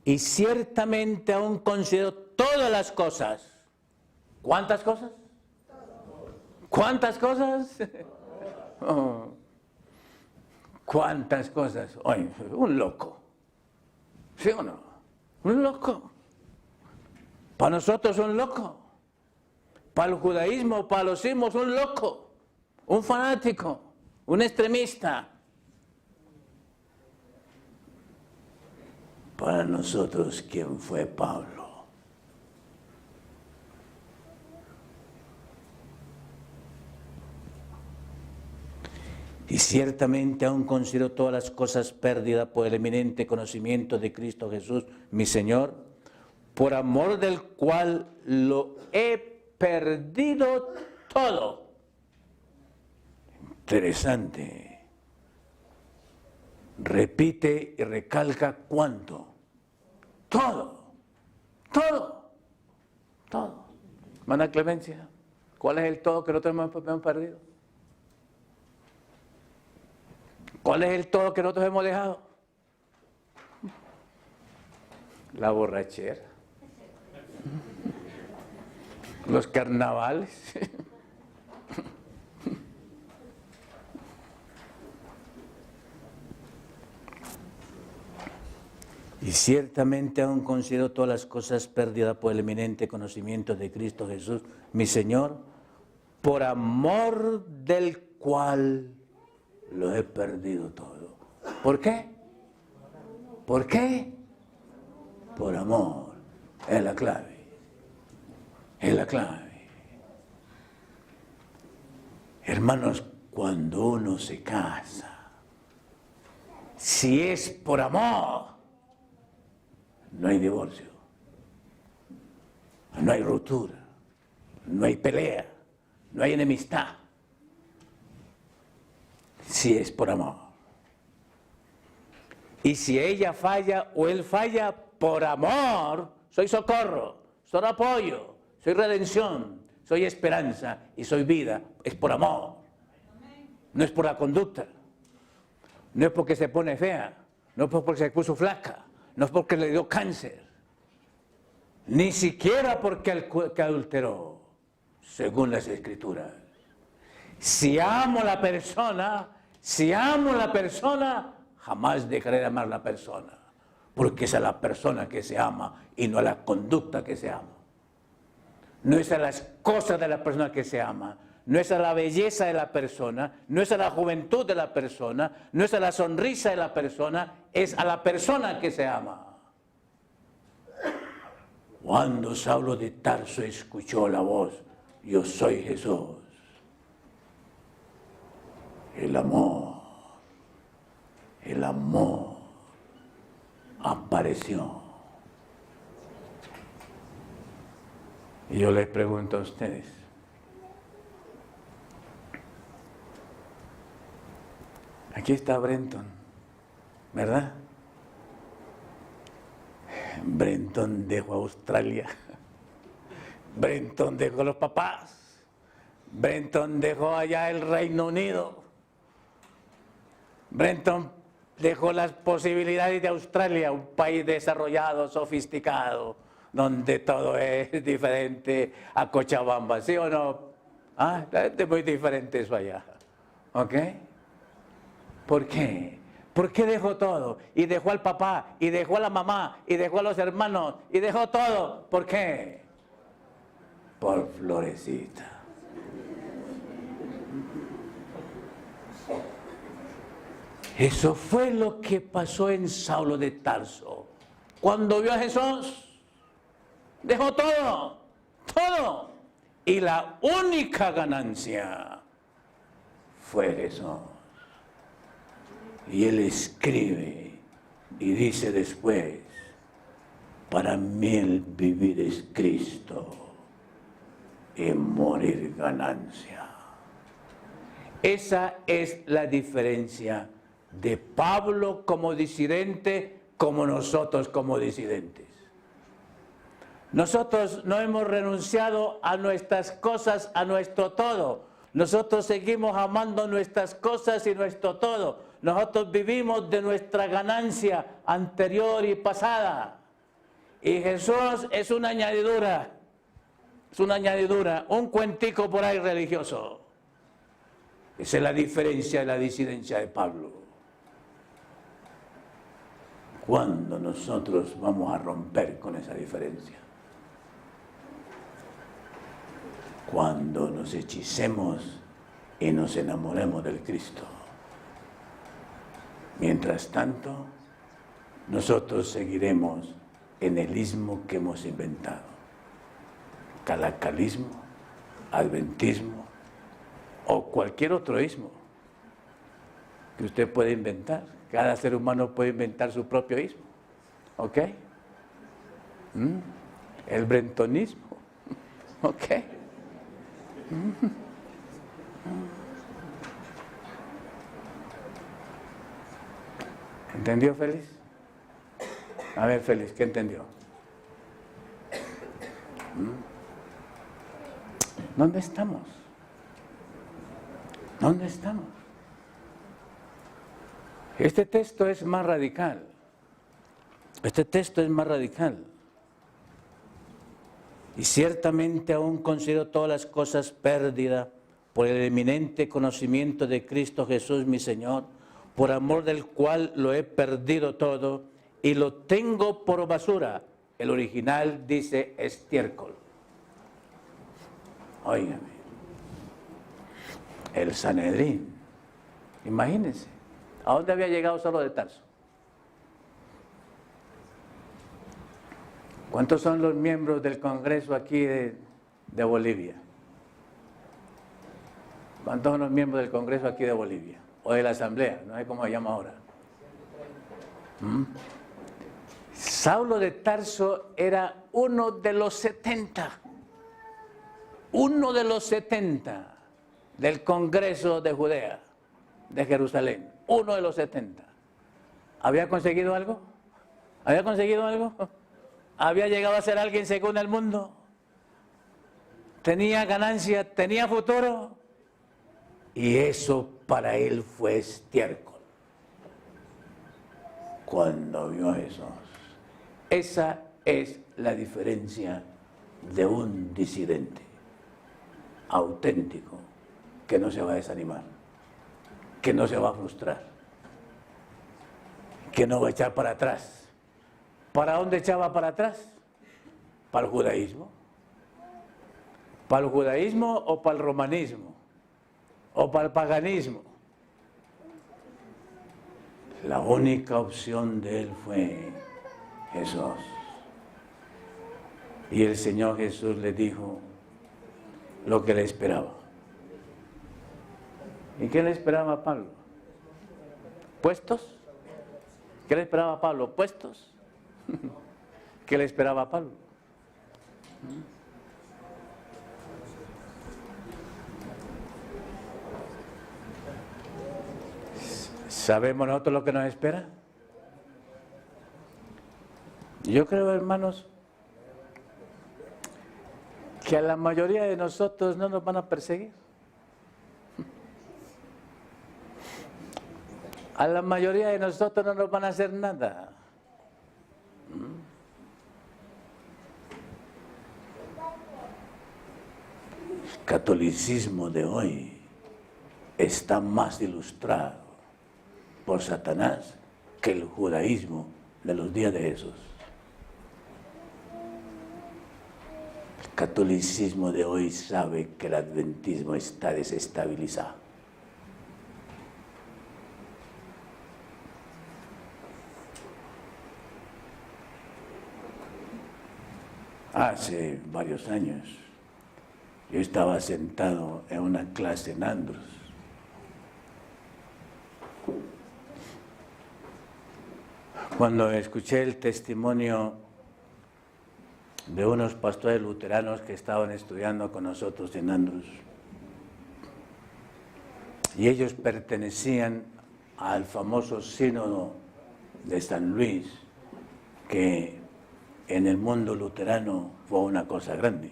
Y ciertamente aún considero todas las cosas. ¿Cuántas cosas? ¿Cuántas cosas? Oh. ¿Cuántas cosas? Oye, un loco. ¿Sí o no? Un loco. Para nosotros un loco. Para el judaísmo, para los sismos, un loco. Un fanático. Un extremista. Para nosotros, ¿quién fue Pablo? Y ciertamente aún considero todas las cosas pérdidas por el eminente conocimiento de Cristo Jesús, mi Señor, por amor del cual lo he perdido todo. Interesante. Repite y recalca cuánto. Todo. Todo. Todo. Hermana Clemencia, ¿cuál es el todo que nosotros hemos perdido? ¿Cuál es el todo que nosotros hemos dejado? La borrachera. Los carnavales. Y ciertamente aún considero todas las cosas perdidas por el eminente conocimiento de Cristo Jesús, mi Señor, por amor del cual lo he perdido todo. ¿Por qué? ¿Por qué? Por amor. Es la clave. Es la clave. Hermanos, cuando uno se casa, si es por amor, no hay divorcio, no hay ruptura, no hay pelea, no hay enemistad. Si es por amor. Y si ella falla o él falla por amor, soy socorro, soy apoyo, soy redención, soy esperanza y soy vida. Es por amor. No es por la conducta. No es porque se pone fea. No es porque se puso flaca. No es porque le dio cáncer. Ni siquiera porque adulteró, según las Escrituras. Si amo a la persona, jamás dejaré de amar a la persona. Porque es a la persona que se ama y no a la conducta que se ama. No es a las cosas de la persona que se ama. No es a la belleza de la persona, no es a la juventud de la persona, no es a la sonrisa de la persona, es a la persona que se ama. Cuando Saulo de Tarso escuchó la voz, yo soy Jesús, el amor apareció. Y yo les pregunto a ustedes, aquí está Brenton, ¿verdad? Brenton dejó Australia, Brenton dejó los papás, Brenton dejó allá el Reino Unido. Brenton dejó las posibilidades de Australia, un país desarrollado, sofisticado, donde todo es diferente a Cochabamba, ¿sí o no? Ah, es muy diferente eso allá. ¿Ok? ¿Por qué? ¿Por qué dejó todo? Y dejó al papá, y dejó a la mamá, y dejó a los hermanos, y dejó todo. ¿Por qué? Por Florecita. Eso fue lo que pasó en Saulo de Tarso. Cuando vio a Jesús, dejó todo, todo. Y la única ganancia fue Jesús. Y él escribe y dice después, para mí el vivir es Cristo y morir ganancia. Esa es la diferencia de Pablo como disidente, como nosotros como disidentes. Nosotros no hemos renunciado a nuestras cosas, a nuestro todo. Nosotros seguimos amando nuestras cosas y nuestro todo. Nosotros vivimos de nuestra ganancia anterior y pasada. Y Jesús es una añadidura. Es una añadidura, un cuentico por ahí religioso. Esa es la diferencia de la disidencia de Pablo. ¿Cuándo nosotros vamos a romper con esa diferencia? Cuando nos hechicemos y nos enamoremos del Cristo. Mientras tanto, nosotros seguiremos en el ismo que hemos inventado. Calacalismo, adventismo o cualquier otro ismo que usted puede inventar. Cada ser humano puede inventar su propio ismo. ¿Ok? El brentonismo. ¿Ok? ¿Entendió, Félix? A ver, Félix, ¿qué entendió? ¿Dónde estamos? ¿Dónde estamos? Este texto es más radical. Este texto es más radical. Y ciertamente aún considero todas las cosas pérdida por el eminente conocimiento de Cristo Jesús mi Señor, por amor del cual lo he perdido todo y lo tengo por basura. El original dice estiércol. Óigame. El Sanedrín. Imagínense. ¿A dónde había llegado Saulo de Tarso? ¿Cuántos son los miembros del Congreso aquí de Bolivia? ¿Cuántos son los miembros del Congreso aquí de Bolivia? O de la Asamblea, no sé cómo se llama ahora. Saulo de Tarso era uno de los 70. Uno de los 70 del Congreso de Judea, de Jerusalén. Uno de los 70. ¿Había conseguido algo? ¿Había conseguido algo? ¿Había llegado a ser alguien según el mundo? ¿Tenía ganancia? ¿Tenía futuro? Y eso para él fue estiércol. Cuando vio a Jesús. Esa es la diferencia de un disidente auténtico que no se va a desanimar, que no se va a frustrar, que no va a echar para atrás. ¿Para dónde echaba para atrás? ¿Para el judaísmo? ¿Para el judaísmo o para el romanismo? ¿O para el paganismo? La única opción de él fue Jesús. Y el Señor Jesús le dijo lo que le esperaba. ¿Y qué le esperaba a Pablo? ¿Puestos? ¿Qué le esperaba a Pablo? ¿Puestos? ¿Qué le esperaba a Pablo? ¿Sabemos nosotros lo que nos espera? Yo creo, hermanos, que a la mayoría de nosotros no nos van a perseguir. A la mayoría de nosotros no nos van a hacer nada. El catolicismo de hoy está más ilustrado por Satanás que el judaísmo de los días de Jesús. El catolicismo de hoy sabe que el adventismo está desestabilizado. Hace varios años yo estaba sentado en una clase en Andros. Cuando escuché el testimonio de unos pastores luteranos que estaban estudiando con nosotros en Andros, y ellos pertenecían al famoso sínodo de San Luis, que en el mundo luterano fue una cosa grande.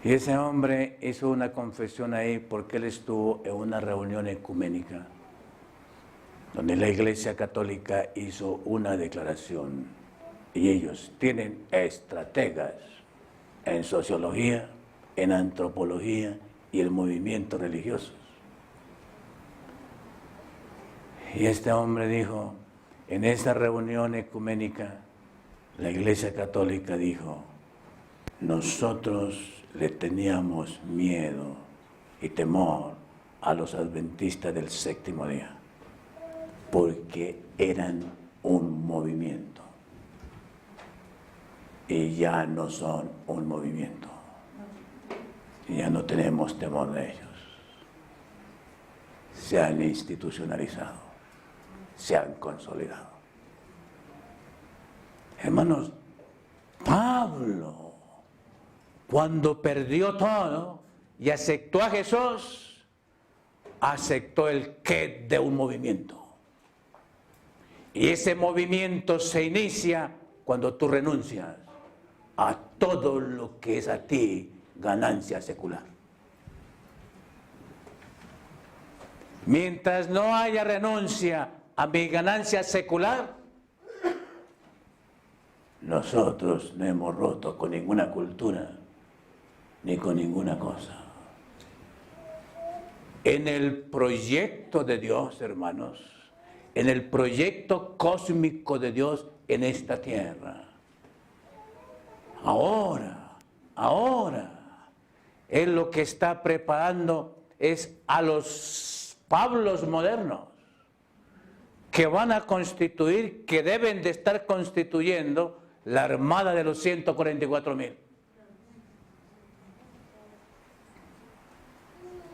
Y ese hombre hizo una confesión ahí porque él estuvo en una reunión ecuménica donde la Iglesia Católica hizo una declaración y ellos tienen estrategas en sociología, en antropología y en movimientos religiosos. Y este hombre dijo, en esa reunión ecuménica, la Iglesia Católica dijo, nosotros le teníamos miedo y temor a los adventistas del séptimo día, porque eran un movimiento y ya no son un movimiento, ya no tenemos temor de ellos, se han institucionalizado, se han consolidado. Hermanos, Pablo, cuando perdió todo y aceptó a Jesús, aceptó el qué de un movimiento. Y ese movimiento se inicia cuando tú renuncias a todo lo que es a ti ganancia secular. Mientras no haya renuncia a mi ganancia secular, nosotros no hemos roto con ninguna cultura ni con ninguna cosa. En el proyecto de Dios, hermanos, en el proyecto cósmico de Dios en esta tierra, ahora, Él lo que está preparando es a los Pablos modernos que van a constituir, que deben de estar constituyendo la armada de los 144,000.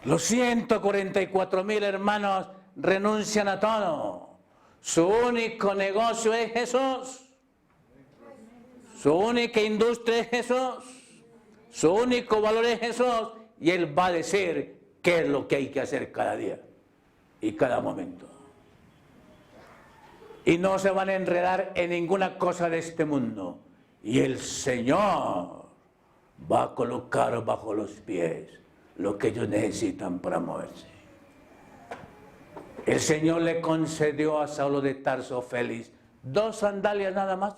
Los 144,000 hermanos renuncian a todo. Su único negocio es Jesús. Su única industria es Jesús. Su único valor es Jesús. Y Él va a decir qué es lo que hay que hacer cada día y cada momento. Y no se van a enredar en ninguna cosa de este mundo. Y el Señor va a colocar bajo los pies lo que ellos necesitan para moverse. El Señor le concedió a Saulo de Tarso Félix 2 sandalias nada más.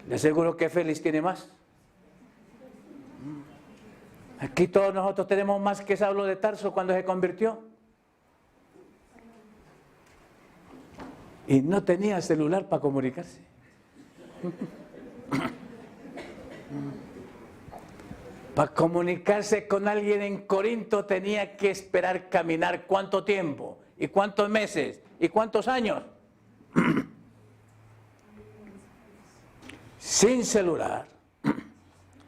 Le aseguro que Félix tiene más. Aquí todos nosotros tenemos más que Saulo de Tarso cuando se convirtió. Y no tenía celular para comunicarse. Para comunicarse con alguien en Corinto tenía que esperar caminar ¿cuánto tiempo? ¿Y cuántos meses? ¿Y cuántos años? Sin celular,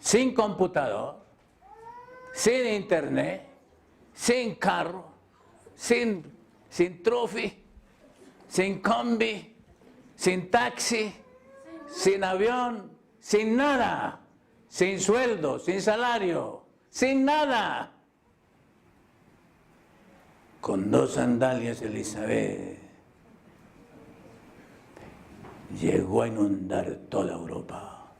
sin computador, sin internet, sin carro, sin trofi, sin combi, sin taxi, sin avión, sin nada, sin sueldo, sin salario, sin nada. Con 2 sandalias Elizabeth llegó a inundar toda Europa.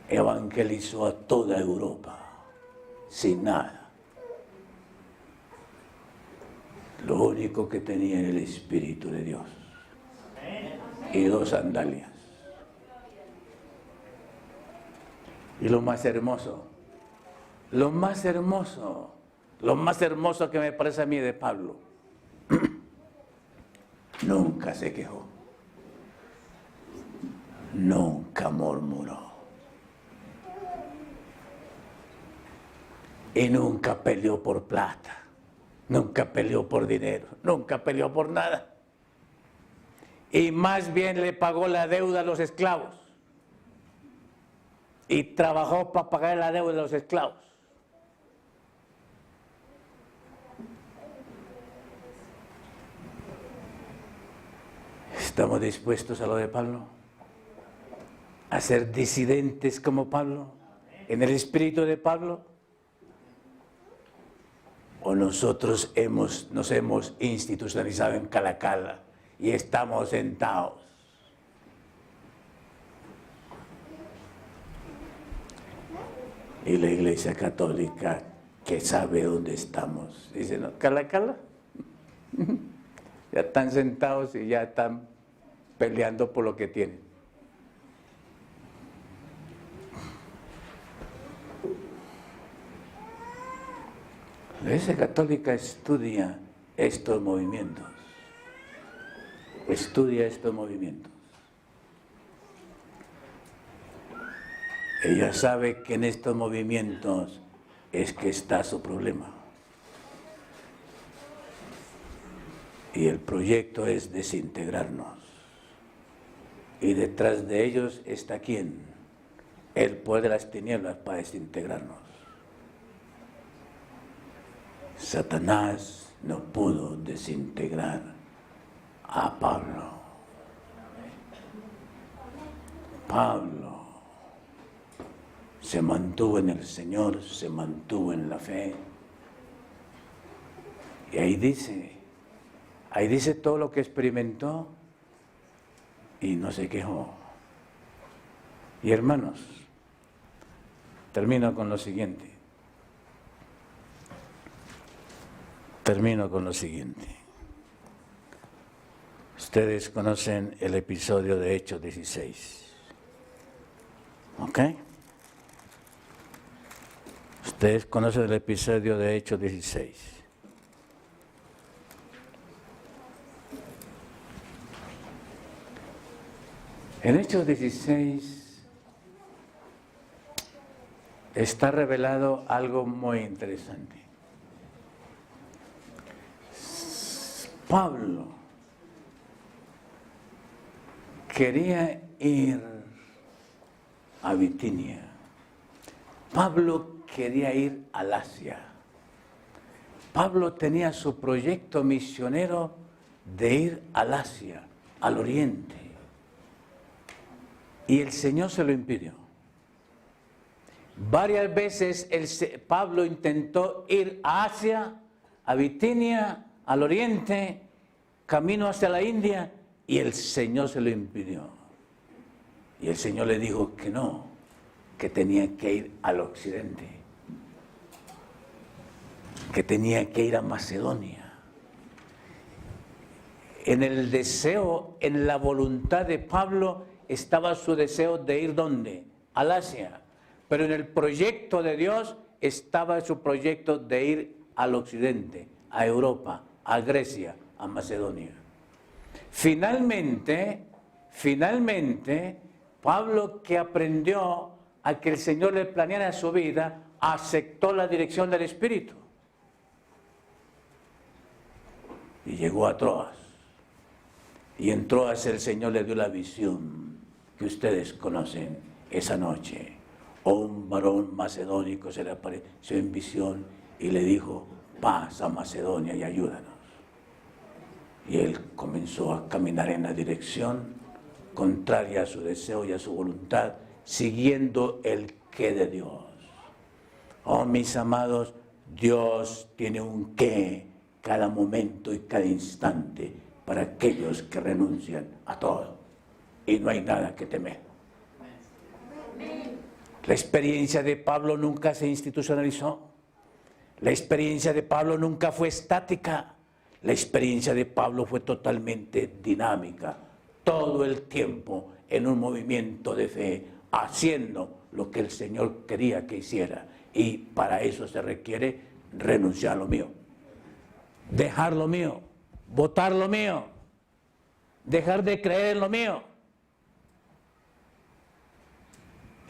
Evangelizó a toda Europa. sin nada. Lo único que tenía era el Espíritu de Dios y 2 sandalias. Y lo más hermoso que me parece a mí de Pablo, nunca se quejó, nunca murmuró y nunca peleó por plata, nunca peleó por dinero, nunca peleó por nada. Y más bien le pagó la deuda a los esclavos y trabajó para pagar la deuda de los esclavos. ¿Estamos dispuestos a lo de Pablo? ¿A ser disidentes como Pablo? ¿En el espíritu de Pablo? ¿O nosotros nos hemos institucionalizado en Calacala y estamos sentados? Y la Iglesia Católica, que sabe dónde estamos, dice, ¿no? Calacala. Ya están sentados y ya están peleando por lo que tienen. La Iglesia Católica estudia estos movimientos. Estudia estos movimientos. Ella sabe que en estos movimientos es que está su problema. Y el proyecto es desintegrarnos. Y detrás de ellos está ¿quién? El poder de las tinieblas para desintegrarnos. Satanás no pudo desintegrar a Pablo. Pablo se mantuvo en el Señor, se mantuvo en la fe. Y ahí dice todo lo que experimentó y no se quejó. Y hermanos, termino con lo siguiente. Ustedes conocen el episodio de Hechos 16. ¿Ok? Ustedes conocen el episodio de Hechos 16. En Hechos 16 está revelado algo muy interesante. Pablo quería ir a Bitinia. Pablo quería ir al Asia. Pablo tenía su proyecto misionero de ir al Asia, al Oriente. Y el Señor se lo impidió. Varias veces Pablo intentó ir a Asia, a Bitinia, al Oriente, camino hacia la India, y el Señor se lo impidió. Y el Señor le dijo que no, que tenía que ir al occidente, que tenía que ir a Macedonia. En el deseo, en la voluntad de Pablo, estaba su deseo de ir ¿dónde? Al Asia. Pero en el proyecto de Dios estaba su proyecto de ir al occidente, a Europa, a Grecia, a Macedonia. Finalmente, Pablo, que aprendió a que el Señor le planeara su vida, aceptó la dirección del Espíritu. Y llegó a Troas. Y en Troas el Señor le dio la visión que ustedes conocen esa noche. Un varón macedónico se le apareció en visión y le dijo, pasa a Macedonia y ayúdanos. Y él comenzó a caminar en la dirección contraria a su deseo y a su voluntad, siguiendo el qué de Dios. Oh, mis amados, Dios tiene un qué cada momento y cada instante para aquellos que renuncian a todo. Y no hay nada que temer. La experiencia de Pablo nunca se institucionalizó. La experiencia de Pablo nunca fue estática. La experiencia de Pablo fue totalmente dinámica. Todo el tiempo en un movimiento de fe, haciendo lo que el Señor quería que hiciera. Y para eso se requiere renunciar a lo mío. Dejar lo mío. Votar lo mío. Dejar de creer en lo mío.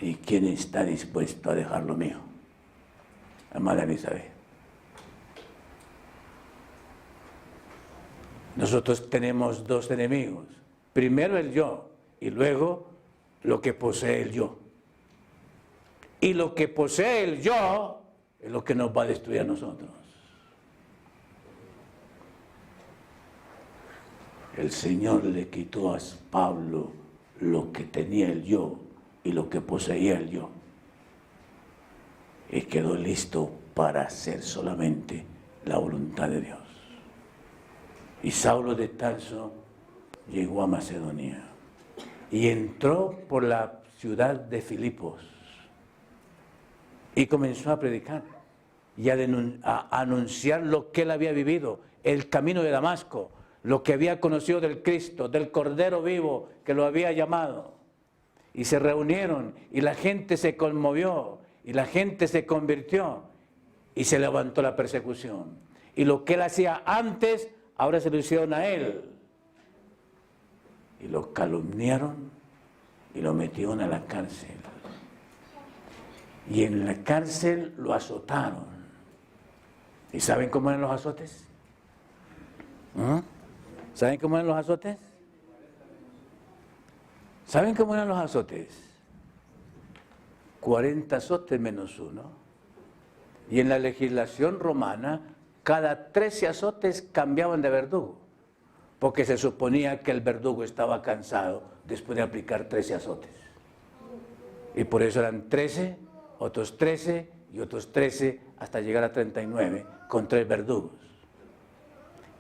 ¿Y quién está dispuesto a dejar lo mío? Amada Elizabeth. Nosotros tenemos dos enemigos. Primero el yo y luego lo que posee el yo. Y lo que posee el yo es lo que nos va a destruir a nosotros. El Señor le quitó a Pablo lo que tenía el yo y lo que poseía el yo. Y quedó listo para hacer solamente la voluntad de Dios. Y Saulo de Tarso llegó a Macedonia y entró por la ciudad de Filipos y comenzó a predicar y a anunciar lo que él había vivido, el camino de Damasco, lo que había conocido del Cristo, del Cordero vivo que lo había llamado. Y se reunieron y la gente se conmovió y la gente se convirtió y se levantó la persecución. Y lo que él hacía antes, ahora se lo hicieron a él. Y lo calumniaron y lo metieron a la cárcel. Y en la cárcel lo azotaron. ¿Y saben cómo eran los azotes? ¿Saben cómo eran los azotes? ¿Saben cómo eran los azotes? 40 azotes menos uno. Y en la legislación romana, cada 13 azotes cambiaban de verdugo, porque se suponía que el verdugo estaba cansado después de aplicar 13 azotes. Y por eso eran 13, otros 13 y otros 13 hasta llegar a 39 con 3 verdugos.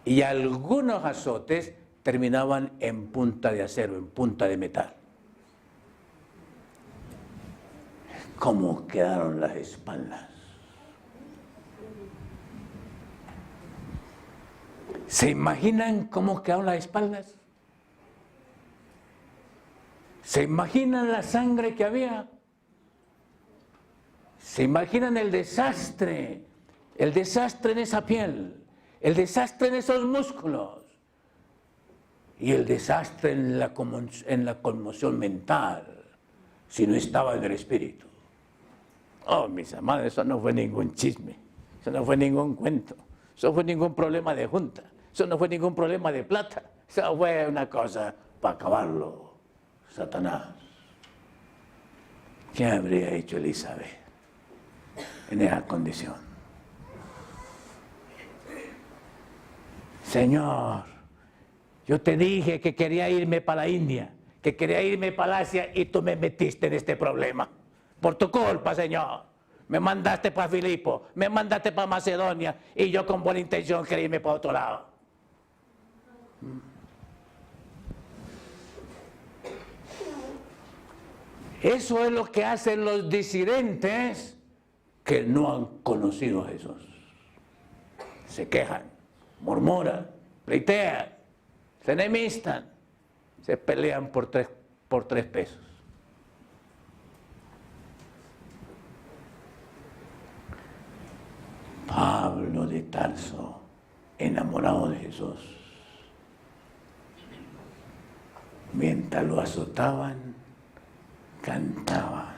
Y algunos azotes terminaban en punta de acero, en punta de metal. ¿Cómo quedaron las espaldas? ¿Se imaginan cómo quedaron las espaldas? ¿Se imaginan la sangre que había? ¿Se imaginan el desastre en esa piel, el desastre en esos músculos y el desastre en la conmoción mental si no estaba en el espíritu? Oh, mis amados, eso no fue ningún chisme, eso no fue ningún cuento, eso fue ningún problema de junta, eso no fue ningún problema de plata, eso fue una cosa para acabarlo, Satanás. ¿Qué habría hecho Elizabeth en esa condición? Señor, yo te dije que quería irme para la India, que quería irme para Asia y tú me metiste en este problema. Por tu culpa, Señor. Me mandaste para Filipos, me mandaste para Macedonia y yo con buena intención quería irme para otro lado. Eso es lo que hacen los disidentes que no han conocido a Jesús. Se quejan, murmuran, pleitean, se enemistan, se pelean por tres pesos. Pablo de Tarso, enamorado de Jesús, mientras lo azotaban, cantaba: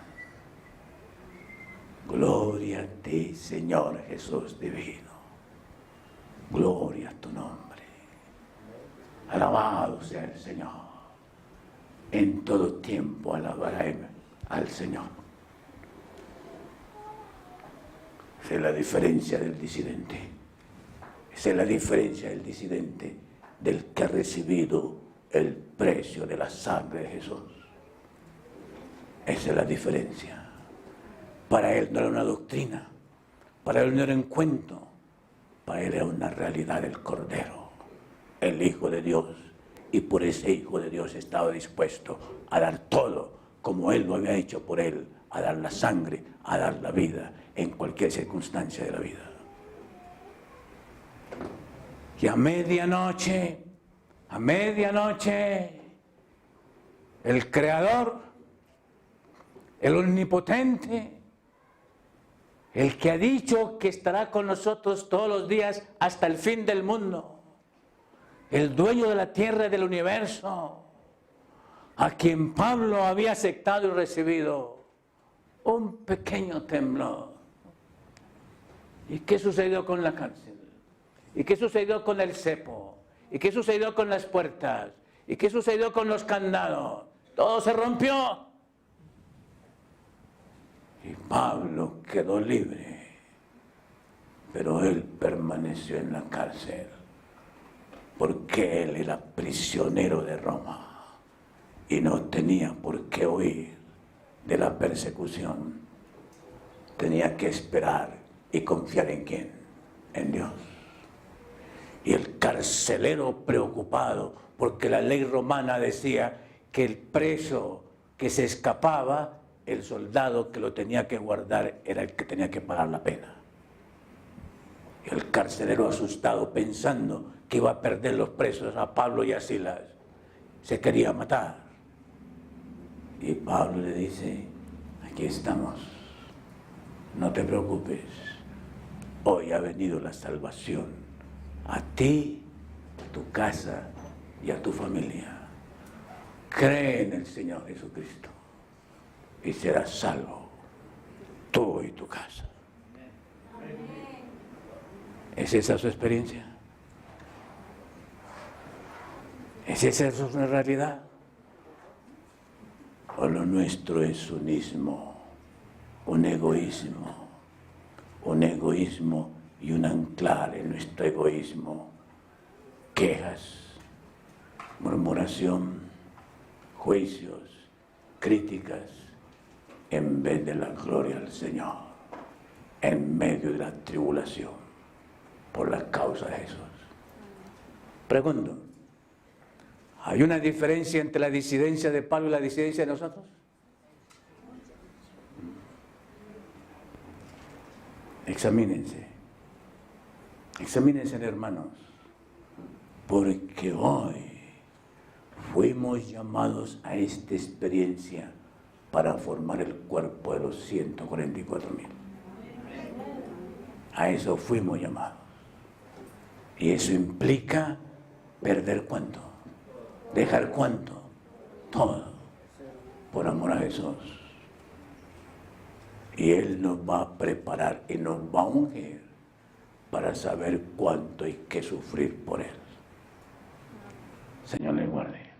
gloria a ti, Señor Jesús divino, gloria a tu nombre, alabado sea el Señor, en todo tiempo alabaré al Señor. Esa es la diferencia del disidente, esa es la diferencia del disidente del que ha recibido el precio de la sangre de Jesús. Esa es la diferencia. Para él no era una doctrina, para él no era un cuento, para él era una realidad del Cordero, el Hijo de Dios, y por ese Hijo de Dios estaba dispuesto a dar todo, como él lo había hecho por él, a dar la sangre, a dar la vida, en cualquier circunstancia de la vida. Y a medianoche, el Creador, el Omnipotente, el que ha dicho que estará con nosotros todos los días hasta el fin del mundo, el dueño de la tierra y del universo, a quien Pablo había aceptado y recibido, un pequeño temblor. ¿Y qué sucedió con la cárcel? ¿Y qué sucedió con el cepo? ¿Y qué sucedió con las puertas? ¿Y qué sucedió con los candados? Todo se rompió. Y Pablo quedó libre, pero él permaneció en la cárcel, porque él era prisionero de Roma y no tenía por qué huir de la persecución. Tenía que esperar y confiar en ¿quién? En Dios. Y el carcelero preocupado, porque la ley romana decía que el preso que se escapaba, el soldado que lo tenía que guardar era el que tenía que pagar la pena. Y el carcelero, asustado, pensando que iba a perder los presos a Pablo y a Silas, se quería matar. Y Pablo le dice: aquí estamos, no te preocupes, hoy ha venido la salvación a ti, a tu casa y a tu familia. Cree en el Señor Jesucristo y serás salvo, tú y tu casa. ¿Es esa su experiencia? ¿Es esa su realidad? ¿O lo nuestro es un ismo, un egoísmo y un anclar en nuestro egoísmo? Quejas, murmuración, juicios, críticas, en vez de la gloria al Señor, en medio de la tribulación, por la causa de Jesús. Pregunto, ¿hay una diferencia entre la disidencia de Pablo y la disidencia de nosotros? Examínense, hermanos, porque hoy fuimos llamados a esta experiencia para formar el cuerpo de los 144,000. A eso fuimos llamados. Y eso implica perder ¿cuánto? Dejar ¿cuánto? Todo, por amor a Jesús. Y Él nos va a preparar y nos va a ungir para saber cuánto hay que sufrir por Él. Señor, le guarde.